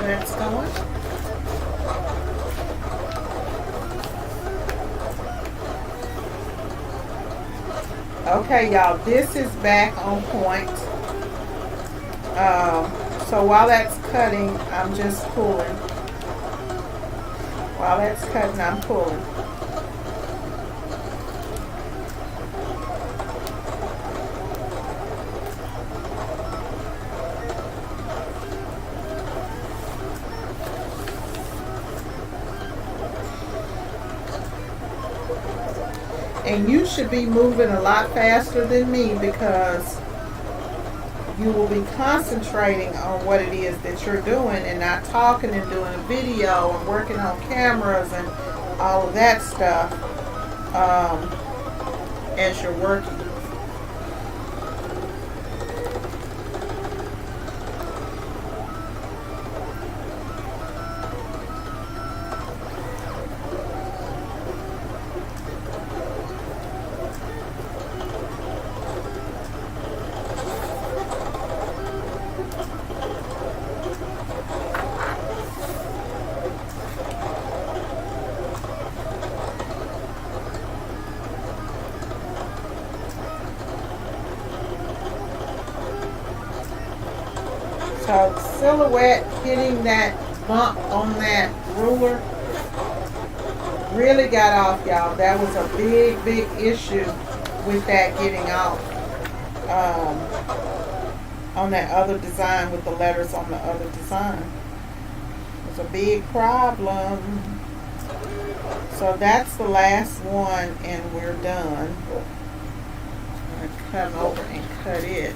That's going. Okay, y'all, this is back on point. So while that's cutting, I'm just pulling. While that's cutting, I'm pulling. And you should be moving a lot faster than me because you will be concentrating on what it is that you're doing and not talking and doing a video and working on cameras and all of that stuff as you're working. So Silhouette hitting that bump on that ruler really got off, y'all. That was a big issue with that getting off on that other design with the letters on the other design. It was a big problem. So that's the last one and we're done. I'm going to come over and cut it.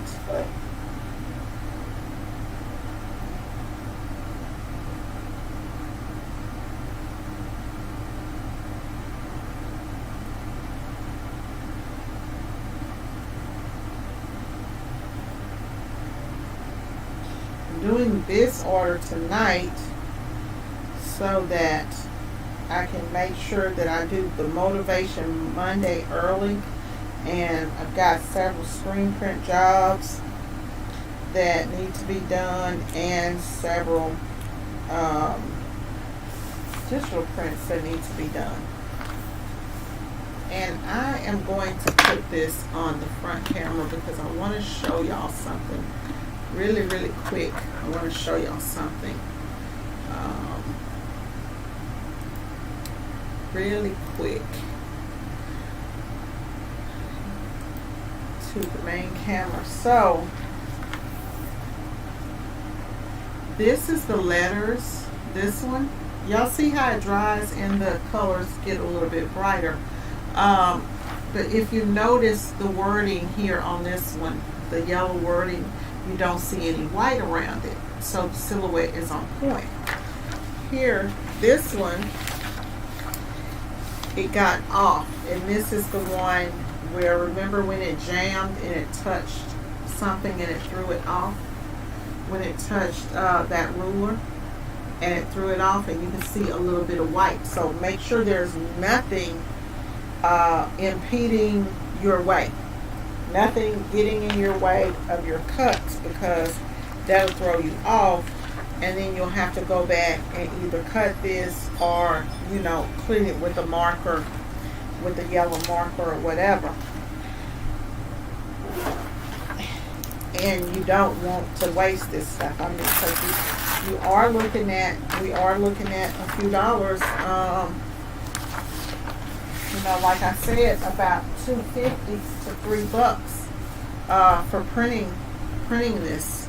Doing this order tonight so that I can make sure that I do the Motivation Monday early, and I've got several screen print jobs that need to be done and several digital prints that need to be done. And I am going to put this on the front camera because I want to show y'all something really quick. I want to show y'all something really quick. to the main camera. So this is the letters. This one, y'all see how it dries and the colors get a little bit brighter. But if you notice the wording here on this one, the yellow wording, you don't see any white around it. So the silhouette is on point. Here, this one, it got off. And this is the one where, remember when it jammed and it touched something and it threw it off? When it touched that ruler and it threw it off, and you can see a little bit of white. So make sure there's nothing impeding your way. Nothing getting in your way of your cuts, because that'll throw you off, and then you'll have to go back and either cut this or, you know, clean it with a marker, with a yellow marker or whatever. And you don't want to waste this stuff. I mean, because we are looking at a few dollars. You know, like I said, about $2.50 to $3 for printing this.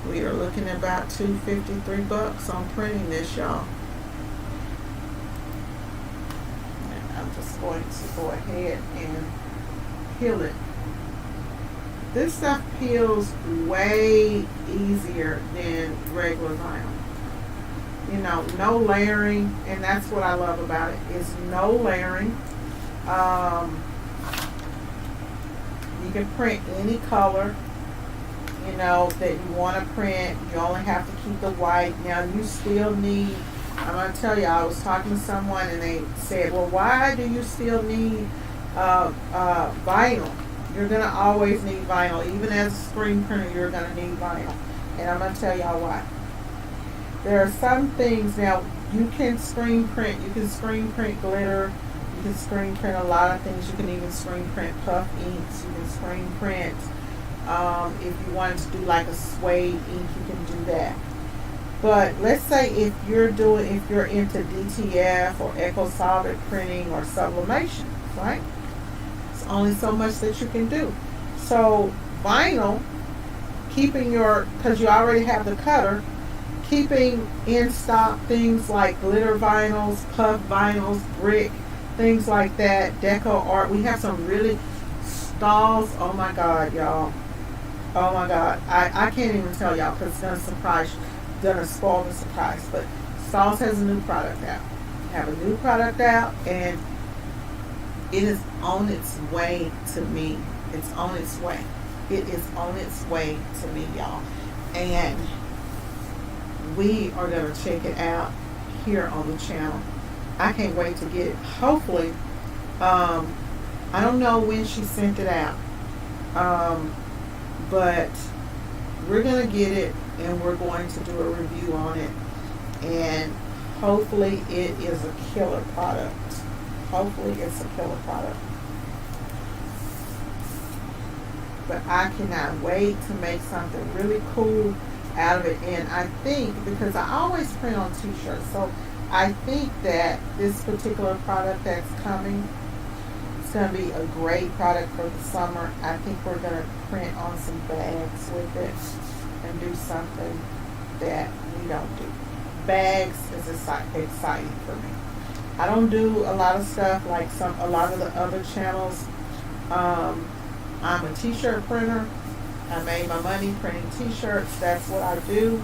We are looking at about $2.50, $3 on printing this, y'all. And I'm just going to go ahead and peel it. This stuff peels way easier than regular vinyl. You know, no layering, and that's what I love about it, is no layering. You can print any color, you know, that you want to print. You only have to keep the white. Now, you still need, I'm going to tell you, I was talking to someone and they said, well, why do you still need vinyl? You're going to always need vinyl. Even as a screen printer, you're going to need vinyl. And I'm going to tell y'all why. There are some things, now, you can screen print. You can screen print glitter. You can screen print a lot of things. You can even screen print puff inks. You can screen print, if you wanted to do like a suede ink, you can do that. But let's say if you're into DTF or Eco Solid printing or sublimation, right? It's only so much that you can do. So vinyl, keeping because you already have the cutter, keeping in stock things like glitter vinyls, puff vinyls, brick, things like that, deco art. We have some really stalls. Oh my God, y'all. Oh my God. I can't even tell y'all because it's gonna spoil the surprise. But Stalls has a new product out. Have a new product out, and it is on its way to me. It's on its way. It is on its way to me, y'all. And we are going to check it out here on the channel. I can't wait to get it. Hopefully, I don't know when she sent it out, but we're going to get it and we're going to do a review on it, and hopefully it is a killer product. Hopefully it's a killer product. But I cannot wait to make something really cool out of it. And I think, because I always print on t-shirts, so I think that this particular product that's coming, it's going to be a great product for the summer. I think we're going to print on some bags with it and do something that we don't do. Bags is exciting for me. I don't do a lot of stuff like a lot of the other channels. I'm a t-shirt printer. I made my money printing t-shirts. That's what I do.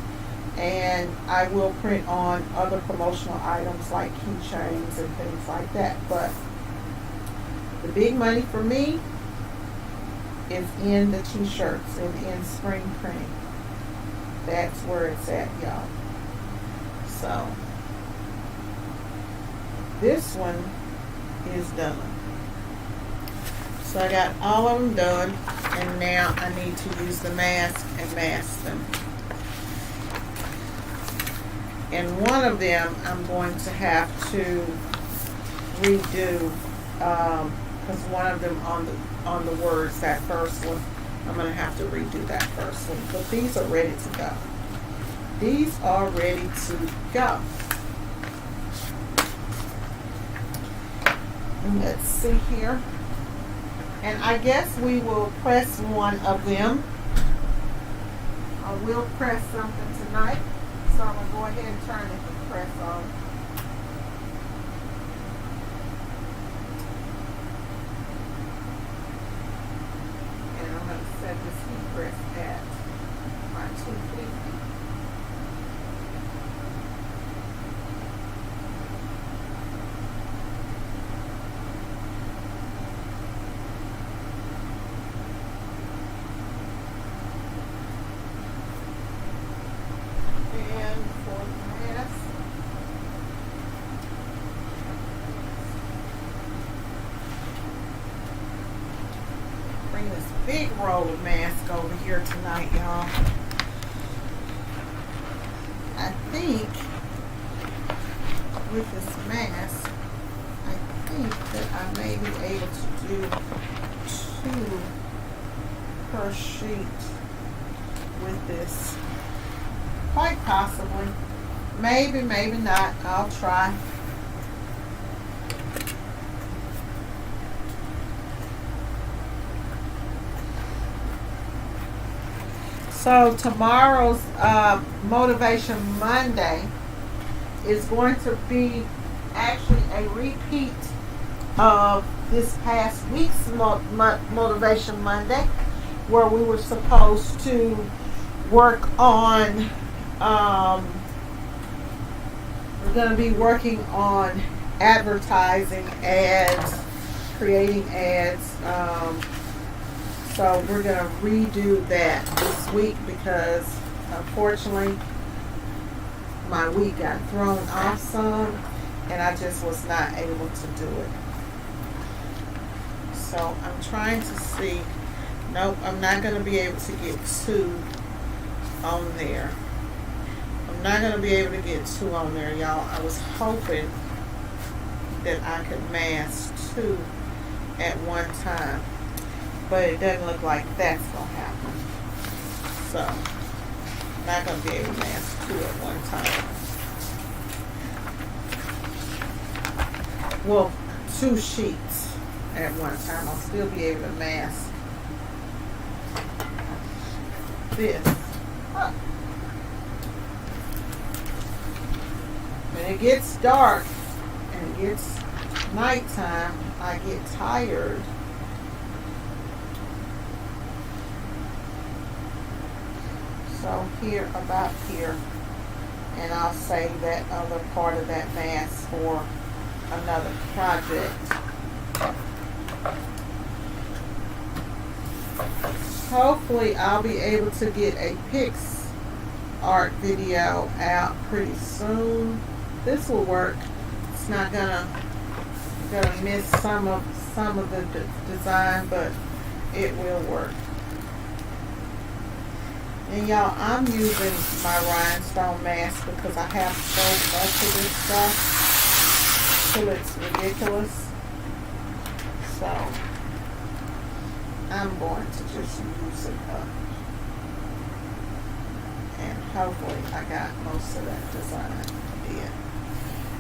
And I will print on other promotional items like keychains and things like that. But the big money for me is in the t-shirts and in screen printing. That's where it's at, y'all. So this one is done. So I got all of them done, and now I need to use the mask and mask them. And one of them I'm going to have to redo, because one of them on the words, that first one, I'm going to have to redo that first one. But these are ready to go. These are ready to go. And let's see here. And I guess we will press one of them. I will press something tonight. So I'm going to go ahead and turn the press on. And I'm going to set this heat press at my 250. Big roll of mask over here tonight, y'all. I think with this mask, I think that I may be able to do 2 per sheet with this. Quite possibly. Maybe, maybe not. I'll try. So tomorrow's Motivation Monday is going to be actually a repeat of this past week's Motivation Monday, where we were supposed to work on, we're going to be working on advertising ads, creating ads. So we're going to redo that this week because unfortunately my week got thrown off some and I just was not able to do it. So I'm trying to see. Nope, I'm not going to be able to get 2 on there. I'm not going to be able to get 2 on there, y'all. I was hoping that I could mask 2 at one time. But it doesn't look like that's going to happen. So, I'm not going to be able to mask 2 at one time. Well, 2 sheets at one time. I'll still be able to mask this. When it gets dark and it gets nighttime, I get tired. So here, about here, and I'll save that other part of that mask for another project. Hopefully I'll be able to get a Pix art video out pretty soon. This will work. It's not gonna miss some of the design, but it will work. And y'all, I'm using my rhinestone mask because I have so much of this stuff till it's ridiculous. So, I'm going to just use it up. And hopefully I got most of that design did.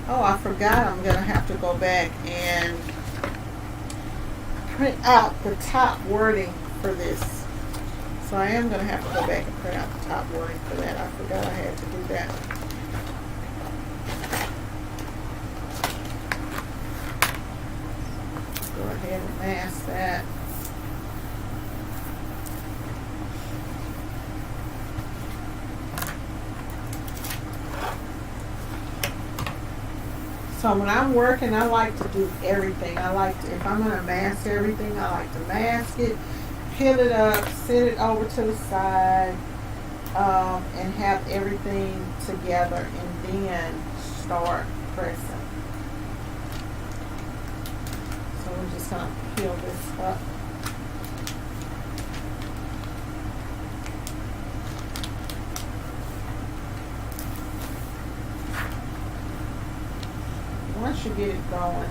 Oh, I forgot I'm going to have to go back and print out the top wording for this. So I am going to have to go back and print out the top wording for that. I forgot I had to do that. Go ahead and mask that. So when I'm working, I like to do everything. I like to, if I'm going to mask everything, I like to mask it, peel it up, set it over to the side, and have everything together, and then start pressing. So we're just going to peel this up. Once you get it going,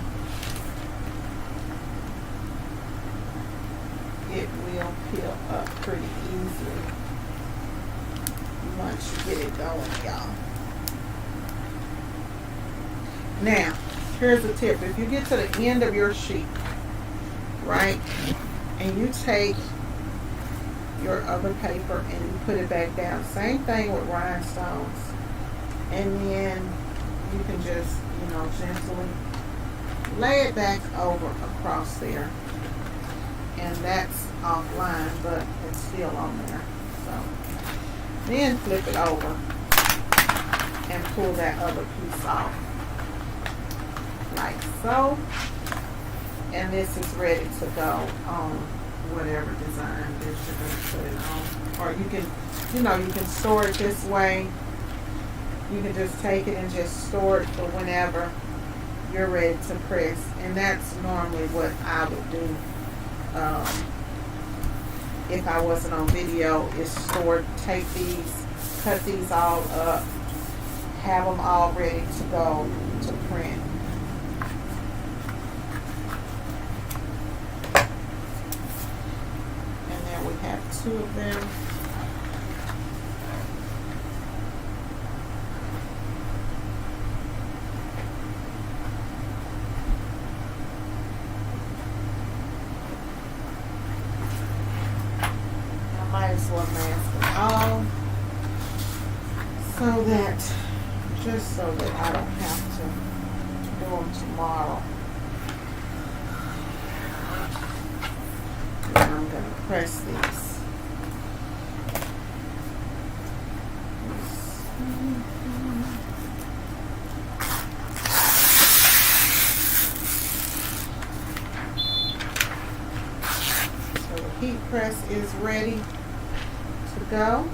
it will peel up pretty easily. Once you get it going, y'all. Now, here's a tip. If you get to the end of your sheet, right, and you take your other paper and you put it back down. Same thing with rhinestones. And then you can just, you know, gently lay it back over across there. And that's offline, but it's still on there. So then flip it over and pull that other piece off. Like so. And this is ready to go on whatever design that you're going to put it on. Or you can, you know, you can store it this way. You can just take it and just store it for whenever you're ready to press. And that's normally what I would do if I wasn't on video, is store, take these, cut these all up, have them all ready to go to print. And there we have 2 of them. Might as well mask them all, so that, just so that I don't have to do them tomorrow. And I'm going to press these. So the heat press is ready to go.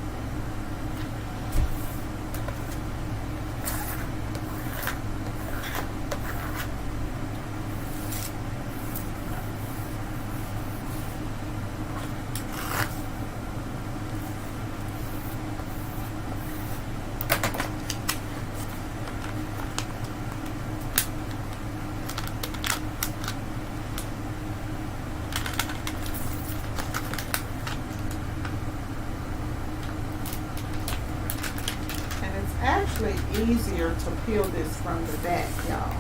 Actually easier to peel this from the back, y'all.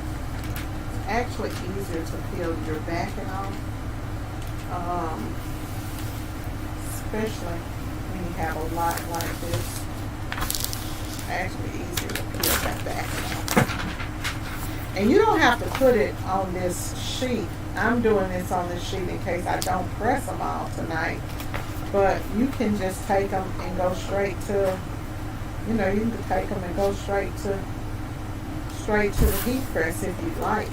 It's actually easier to peel your backing off, especially when you have a lot like this. It's actually easier to peel that backing off. And you don't have to put it on this sheet. I'm doing this on this sheet in case I don't press them all tonight. But you can just take them and go straight to, you know, you can take them and go straight to the heat press if you'd like.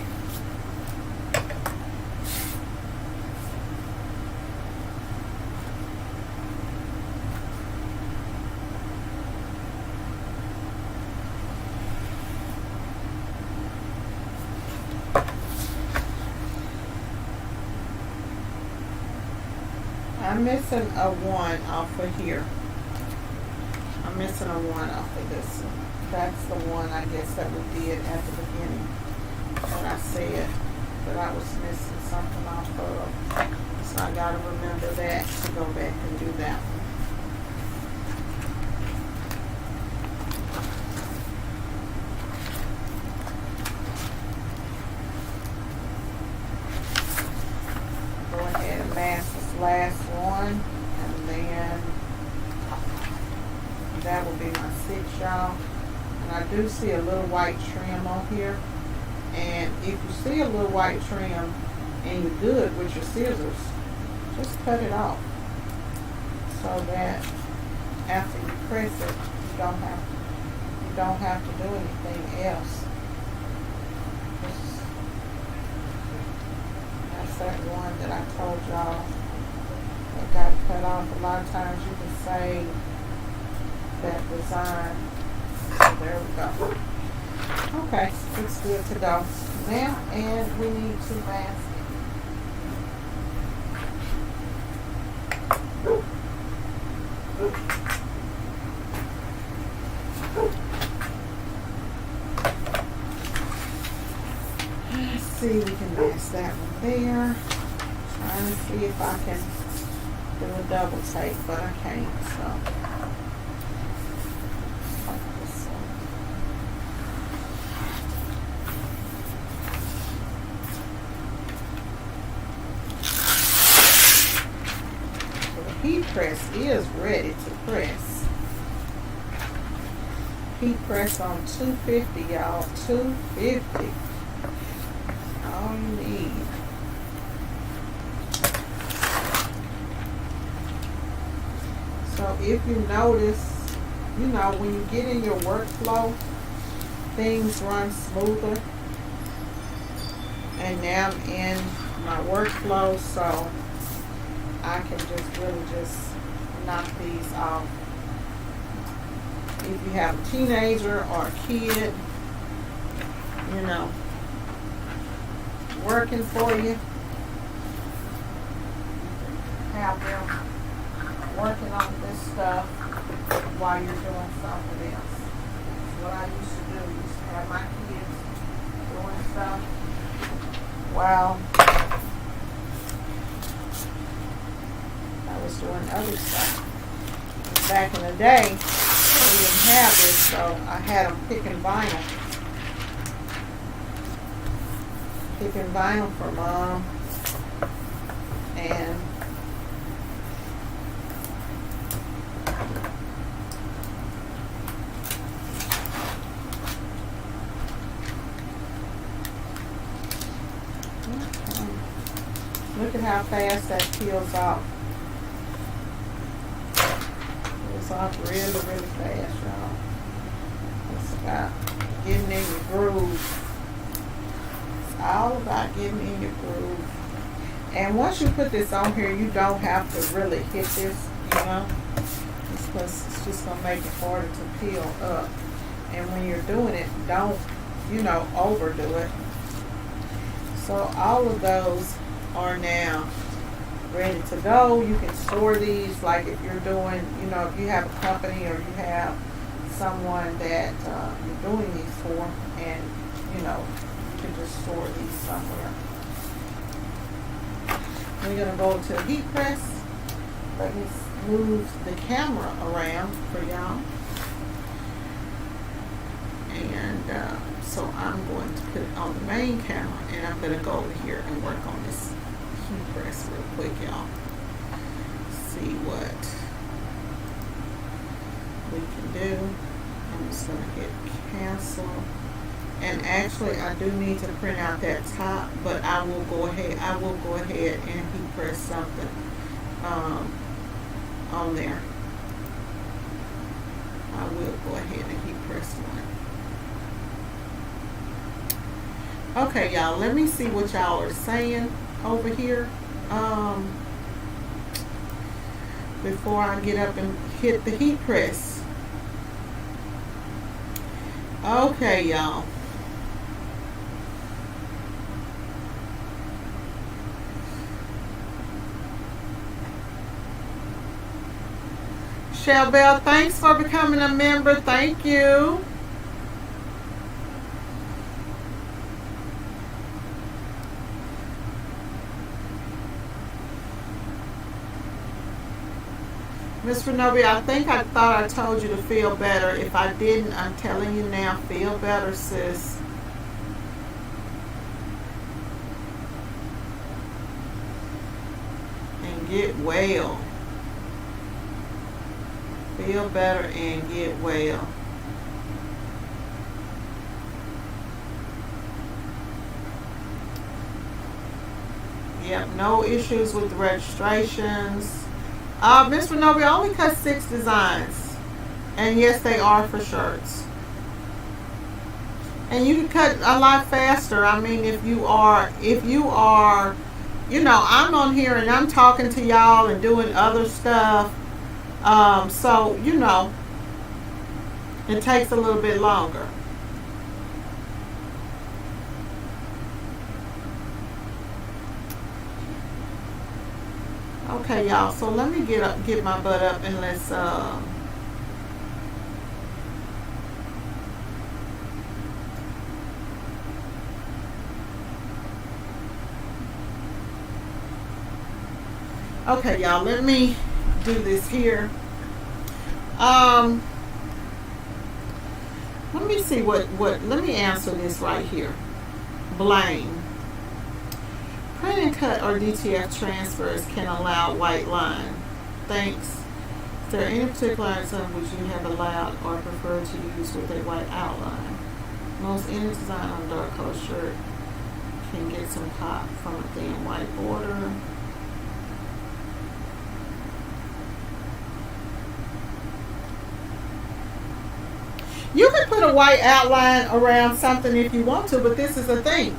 I'm missing a 1 off of here. I'm missing a 1 off of this one. That's the one, I guess, that we did at the beginning when I said that I was missing something off of. So I gotta remember that to go back and do that one. Go ahead and mask this last one, and then that will be my 6, y'all. And I do see a little white trim on here. And if you see a little white trim and you're good with your scissors, just cut it off. So that after you press it, you don't have to do anything else. That's that one that I told y'all that got cut off. A lot of times you can save that design. So there we go. Okay, it's good to go now, and we need to mask it. Let's see, we can mask that one there. Trying to see if I can do a double take, but I can't, so. is ready to press. Heat press on 250, y'all. 250. All you need. So if you notice, you know, when you get in your workflow, things run smoother. And now I'm in my workflow, so I can just really just knock these off. If you have a teenager or a kid, you know, working for you, have them working on this stuff while you're doing something else. What I used to do, I used to have my kids doing stuff while I was doing other stuff. Back in the day, we didn't have this, so I had them picking vinyl. Picking vinyl for Mom. And look at how fast that peels off. Peels off really, really fast, y'all. It's about getting in your groove. It's all about getting in your groove. And once you put this on here, you don't have to really hit this, you know. It's just going to make it harder to peel up. And when you're doing it, don't, you know, overdo it. So all of those are now ready to go. You can store these, like if you're doing, you know, if you have a company or you have someone that you're doing these for, and you know, you can just store these somewhere. We're going to go to the heat press. Let me move the camera around for y'all. And so I'm going to put it on the main camera, and I'm going to go over here and work on this heat press real quick, y'all. See what we can do. I'm just going to hit cancel. And actually, I do need to print out that top, but I will go ahead and heat press something on there. I will go ahead and heat press one. Okay, y'all, let me see what y'all are saying over here before I get up and hit the heat press. Okay, y'all. Shell Bell, thanks for becoming a member. Thank you. Miss Renobi, I think I thought I told you to feel better. If I didn't, I'm telling you now, feel better, sis. And get well. Feel better and get well. Yep, no issues with the registrations. Miss Renobi, only cut 6 designs. And yes, they are for shirts. And you can cut a lot faster. I mean, if you are, you know, I'm on here and I'm talking to y'all and doing other stuff. So, you know, it takes a little bit longer. Okay, y'all, so let me get my butt up and let's okay, y'all, let me do this here. Let me see what let me answer this right here. Blame. Print and cut or DTF transfers can allow white line. Thanks. there are any particular items which you have allowed or prefer to use with a white outline? Most any design on a dark color shirt can get some pop from a thin white border. You can put a white outline around something if you want to, but this is the thing.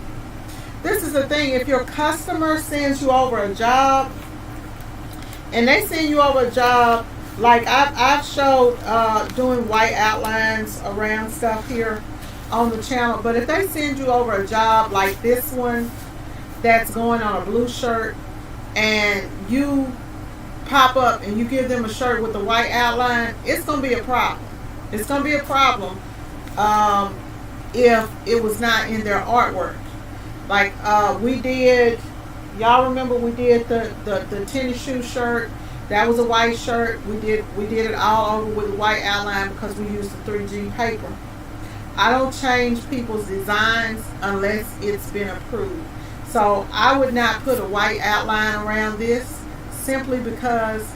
This is the thing. If your customer sends you over a job, and they send you over a job, like I've showed doing white outlines around stuff here on the channel, but if they send you over a job like this one that's going on a blue shirt, and you pop up and you give them a shirt with a white outline, it's going to be a problem. It's going to be a problem if it was not in their artwork. Like we did, y'all remember we did the tennis shoe shirt. That was a white shirt. We did it all over with a white outline because we used the 3G paper. I don't change people's designs unless it's been approved. So I would not put a white outline around this simply because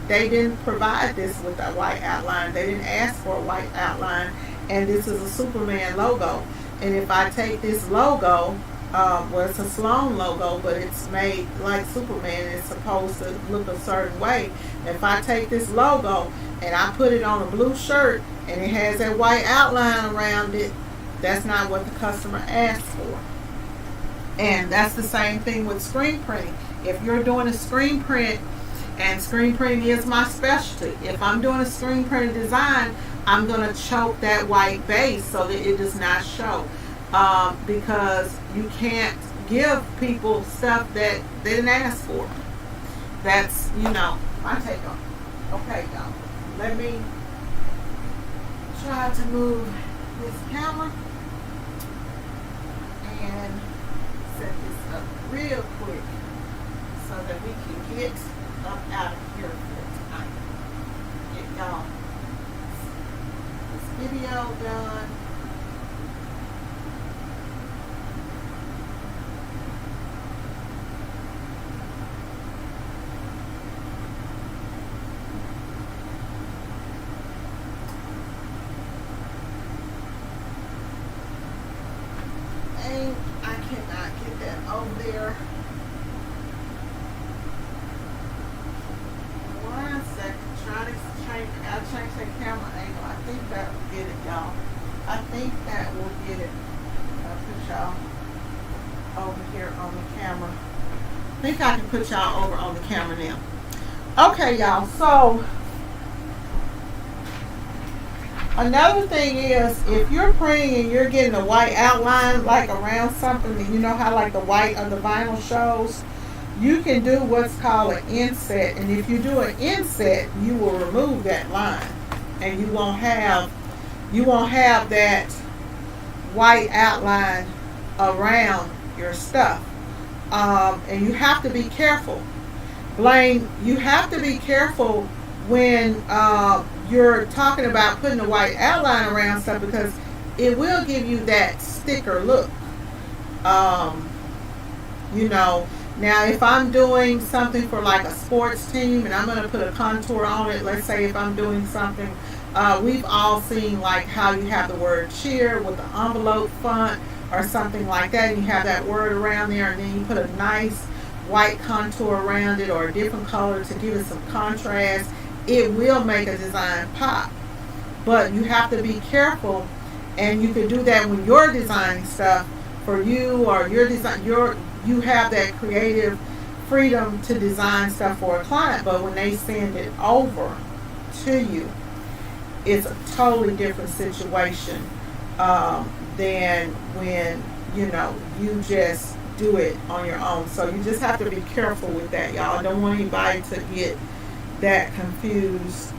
they didn't provide this with a white outline. They didn't ask for a white outline, and this is a Superman logo. And if I take this logo, well, it's a Sloan logo, but it's made like Superman. It's supposed to look a certain way. If I take this logo and I put it on a blue shirt and it has that white outline around it, that's not what the customer asked for. And that's the same thing with screen printing. If you're doing a screen print, and screen printing is my specialty, if I'm doing a screen printed design, I'm going to choke that white base so that it does not show. Because you can't give people stuff that they didn't ask for. That's, my take on it. Okay, y'all. Let me try to move this camera and set this up real quick so that we can get up out of here for tonight. Get y'all this video done. I cannot get that over there. One second. I'll change that camera angle. I think that will get it, y'all. I think that will get it. I'll put y'all over here on the camera. I think I can put y'all over on the camera now. Okay, y'all. So another thing is, if you're printing and you're getting a white outline like around something, and you know how like the white of the vinyl shows, you can do what's called an inset. And if you do an inset, you will remove that line, and you won't have that white outline around your stuff. And you have to be careful. Blaine, you have to be careful when you're talking about putting a white outline around stuff, because it will give you that sticker look. Now if I'm doing something for like a sports team and I'm going to put a contour on it, let's say if I'm doing something, we've all seen like how you have the word cheer with the envelope font or something like that, and you have that word around there, and then you put a nice white contour around it or a different color to give it some contrast. It will make a design pop, but you have to be careful. And you can do that when you're designing stuff for you, or your design. You have that creative freedom to design stuff for a client, but when they send it over to you, it's a totally different situation than when you just do it on your own. So you just have to be careful with that, y'all. I don't want anybody to get that confused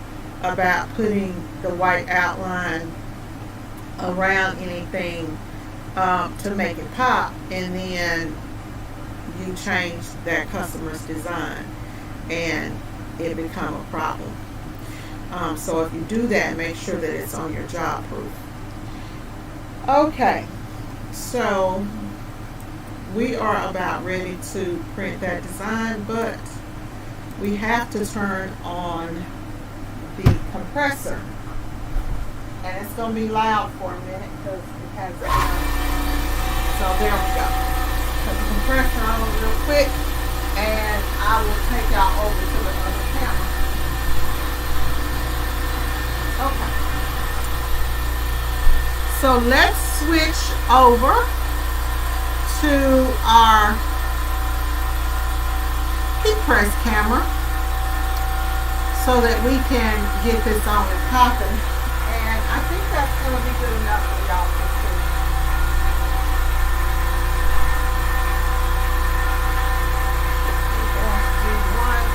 about putting the white outline around anything to make it pop, and then you change that customer's design and it become a problem. So if you do that, make sure that it's on your job proof. Okay, so we are about ready to print that design, but we have to turn on compressor. And it's going to be loud for a minute because it has a so there we go. Put the compressor on real quick, and I will take y'all over to the other camera. Okay. So let's switch over to our heat press camera so that we can get this on and popping. And I think that's going to be good enough for y'all to see. We're going to do one.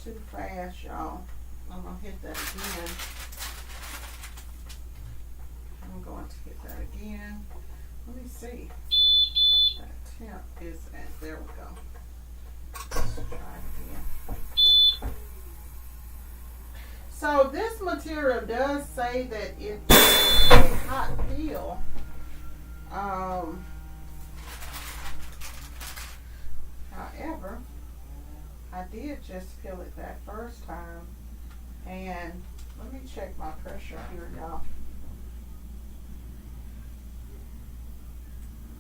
too fast, y'all. I'm going to hit that again. I'm going to hit that again. Let me see. That temp is at, there we go. Let's try it again. So this material does say that it is a hot peel. However, I did just peel it that first time, and let me check my pressure here, y'all.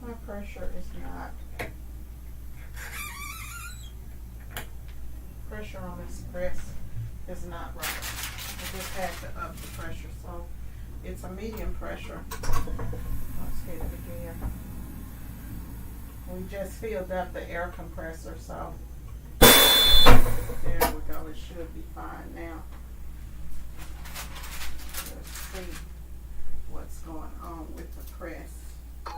My pressure is not. Pressure on this press is not right. I just had to up the pressure, so it's a medium pressure. Let's hit it again. We just filled up the air compressor, so there we go. It should be fine now. Let's see what's going on with the press. Yeah,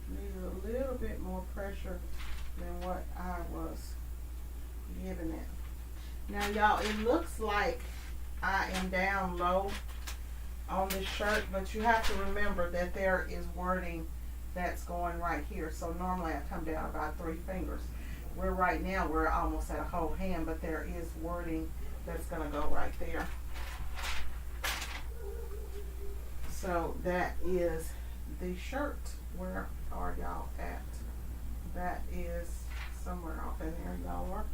needed a little bit more pressure than what I was giving it. Now, y'all, it looks like I am down low on this shirt, but you have to remember that there is wording that's going right here. So normally I come down about 3 fingers. Right now we're almost at a whole hand, but there is wording that's going to go right there. So that is the shirt. Where are y'all at? That is somewhere off in there, y'all are.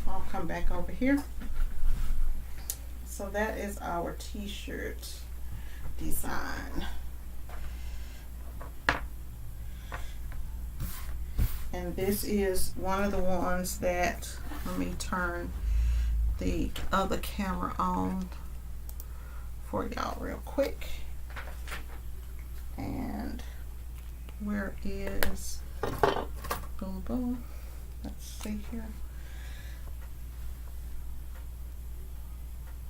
I'll come back over here. So that is our t-shirt design. And this is one of the ones that, let me turn the other camera on for y'all real quick. And where is, boom, boom, let's see here.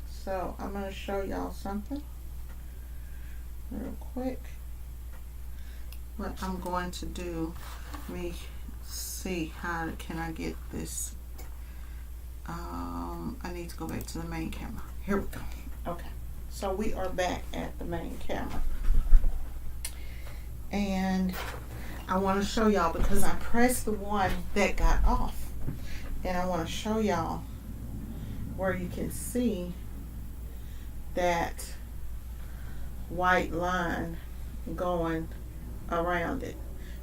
So I'm going to show y'all something real quick. What I'm going to do, let me see how can I get this. I need to go back to the main camera. Here we go. Okay, so we are back at the main camera. And I want to show y'all, because I pressed the one that got off. And I want to show y'all where you can see that white line going around it.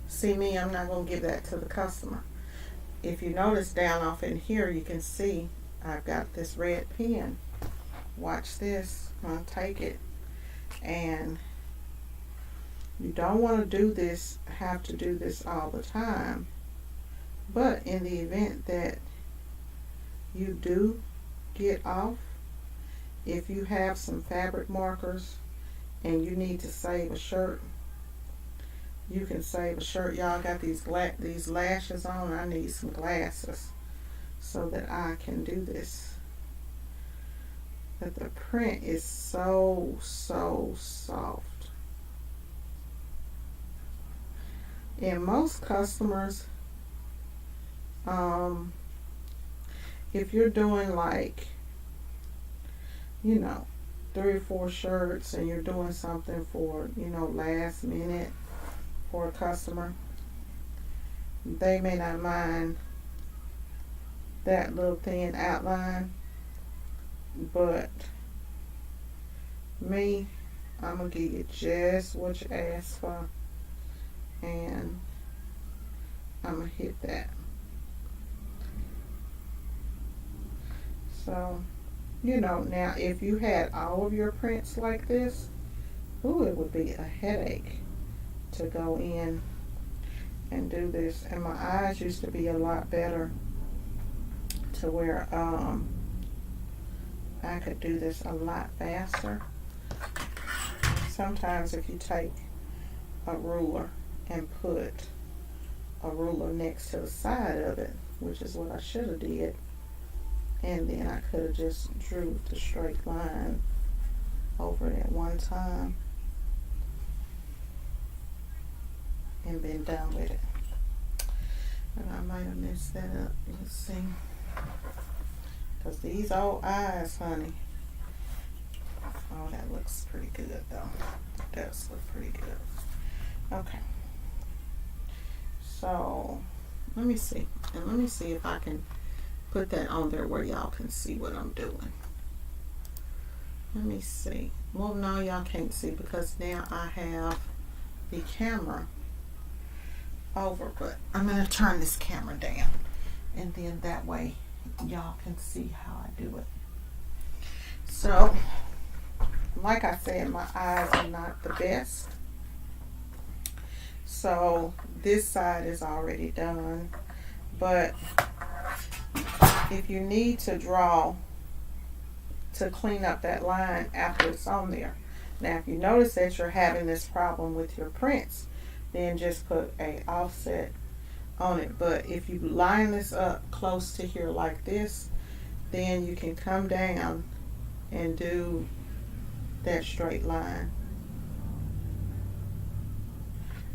See me, I'm not going to give that to the customer. If you notice down off in here, you can see I've got this red pen. Watch this. I'm going to take it, and you don't want to do this, have to do this all the time, but in the event that you do get off, if you have some fabric markers and you need to save a shirt, you can save a shirt. Y'all got these lashes on. I need some glasses so that I can do this. But the print is so soft. And most customers, if you're doing like, you know, 3 or 4 shirts and you're doing something for, you know, last minute for a customer, they may not mind that little thin outline, but me, I'm gonna give you just what you asked for, and I'm gonna hit that. So, you know, now if you had all of your prints like this, ooh, it would be a headache to go in and do this. And my eyes used to be a lot better to where I could do this a lot faster. Sometimes if you take a ruler and put a ruler next to the side of it, which is what I should have did, and then I could have just drew the straight line over it at one time and been done with it. But I might have messed that up. Let's see. Because these old eyes, honey. Oh, that looks pretty good though. It does look pretty good. Okay. So, let me see. And let me see if I can put that on there where y'all can see what I'm doing. Let me see. Well, no, y'all can't see because now I have the camera over, but I'm going to turn this camera down, and then that way y'all can see how I do it. So, like I said, my eyes are not the best. So, this side is already done, but if you need to draw to clean up that line after it's on there. Now, if you notice that you're having this problem with your prints, then just put a offset on it. But if you line this up close to here like this, then you can come down and do that straight line,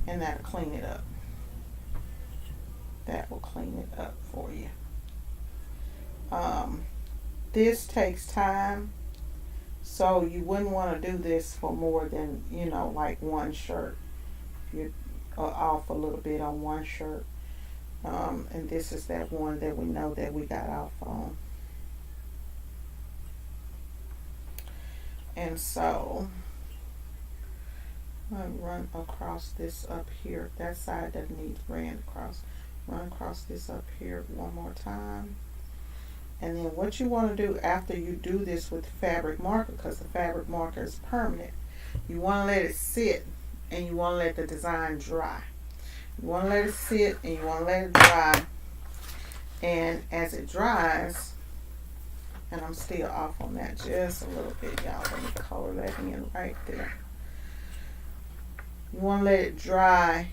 and that'll clean it up. That will clean it up for you. This takes time, so you wouldn't want to do this for more than, you know, like one shirt. You're off a little bit on one shirt, and this is that one that we know that we got off on. And so I'm going to run across this up here. That side doesn't need ran across. Run across this up here one more time. And then what you want to do after you do this with the fabric marker, because the fabric marker is permanent, you want to let it sit and you want to let the design dry. You want to let it sit and you want to let it dry. And as it dries, and I'm still off on that just a little bit, y'all. Let me color that in right there. You want to let it dry,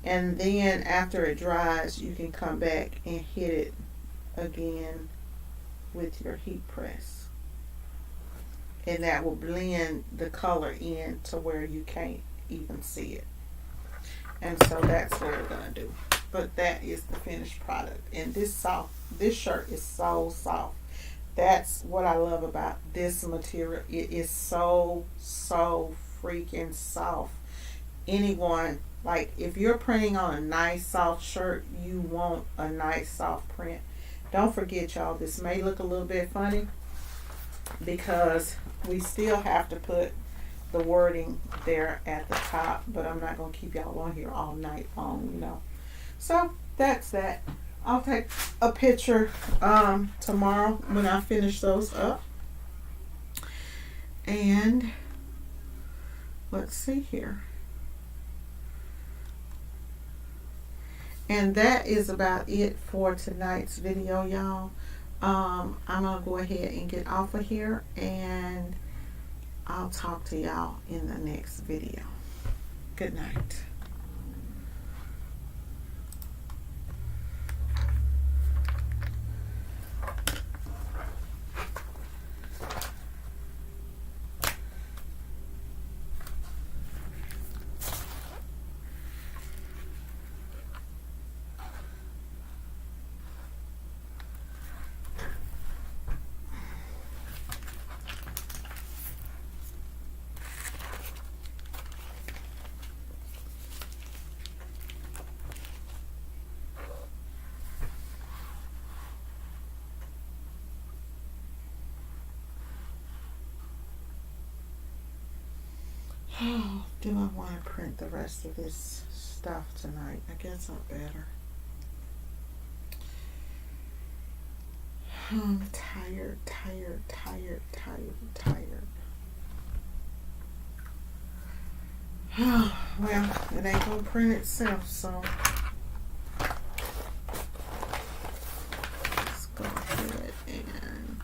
and then after it dries, you can come back and hit it again with your heat press, and that will blend the color in to where you can't even see it. And so that's what we're gonna do. But that is the finished product, and this shirt is so soft. That's what I love about this material. It is so freaking soft. Anyone, like, if you're printing on a nice soft shirt, you want a nice soft print. Don't forget, y'all, this may look a little bit funny because we still have to put the wording there at the top, but I'm not going to keep y'all on here all night long, you know. So that's that. I'll take a picture tomorrow when I finish those up. And let's see here. And that is about it for tonight's video, y'all. I'm going to go ahead and get off of here, and I'll talk to y'all in the next video. Good night. Oh, do I want to print the rest of this stuff tonight? I guess I better. I'm tired. Oh, well, it ain't gonna print itself, so let's go ahead and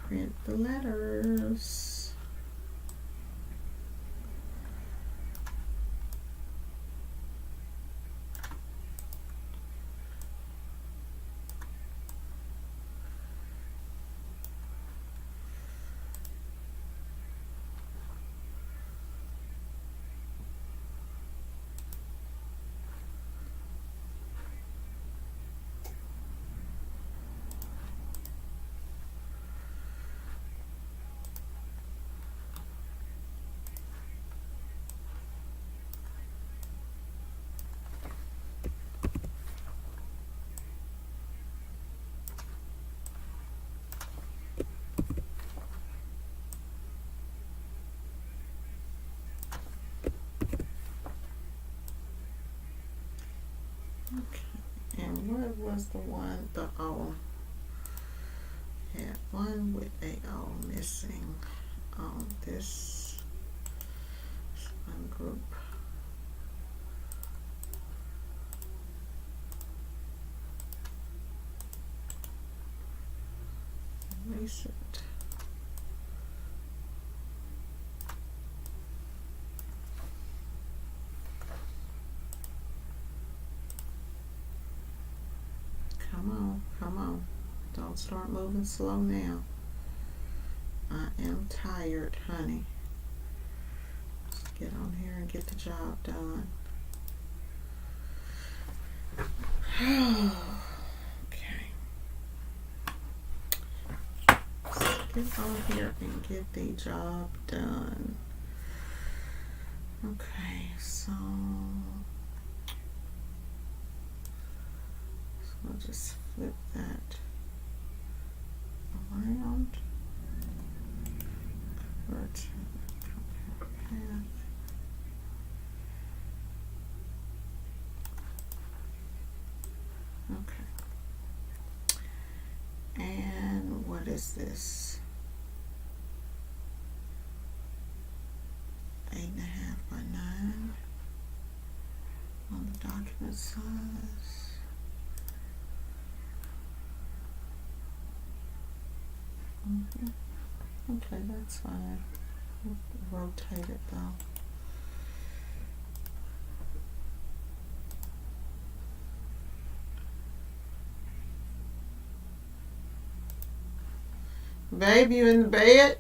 print the letters. And what was the one, the O? Had one with a O missing on this Spun group. Release it. Come on, come on. Don't start moving slow now. I am tired, honey. Let's get on here and get the job done. Okay. Let's get on here and get the job done. Okay, so we'll just flip that around. Over to the compact path. Okay. And what is this? 8.5 by 9 on the document size. Okay, that's fine. We'll rotate it though. Babe, you in the bed?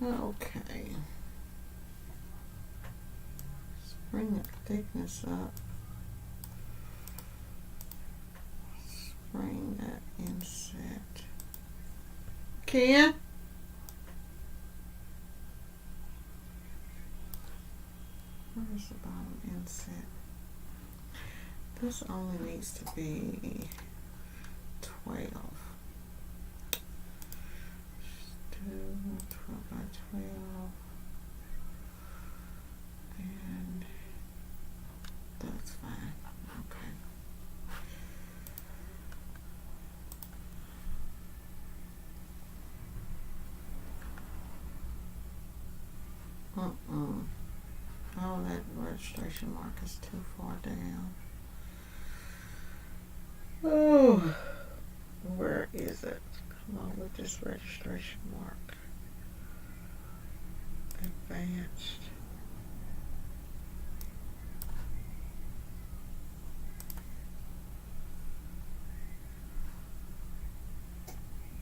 Okay. Let's bring the thickness up. Bring that inset. Ken? Where's the bottom inset? This only needs to be 12. Do 12 by 12. And that's fine. Okay. Oh, that registration mark is too far down. Oh, where is it? Come on with this registration mark. Advanced.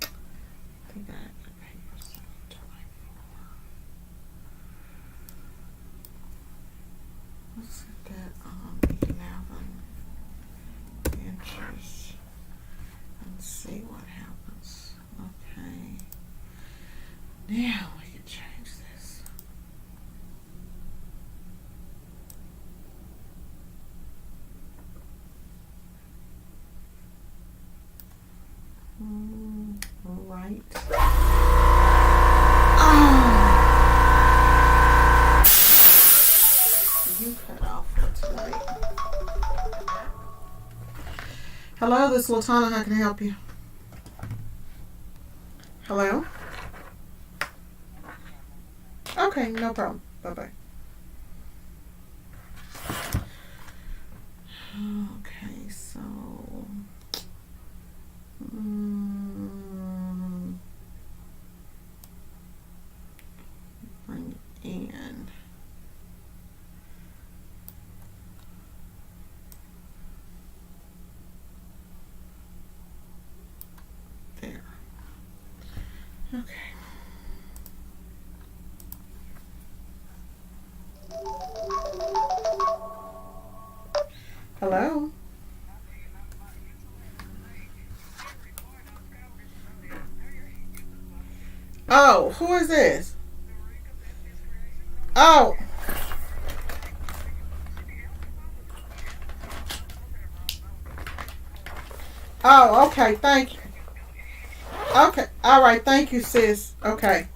I think I have the paper set to like 4. Let's set that 11 inches and see what happens. Okay. Now we can change this. Right. You cut off for tonight. Hello, this is Latana. How can I help you? Hello? Okay, no problem. Bye-bye. Okay, so bring it in. There. Okay. Hello? Oh, who is this? Oh. Oh, okay, thank you. Okay, all right, thank you, sis. Okay.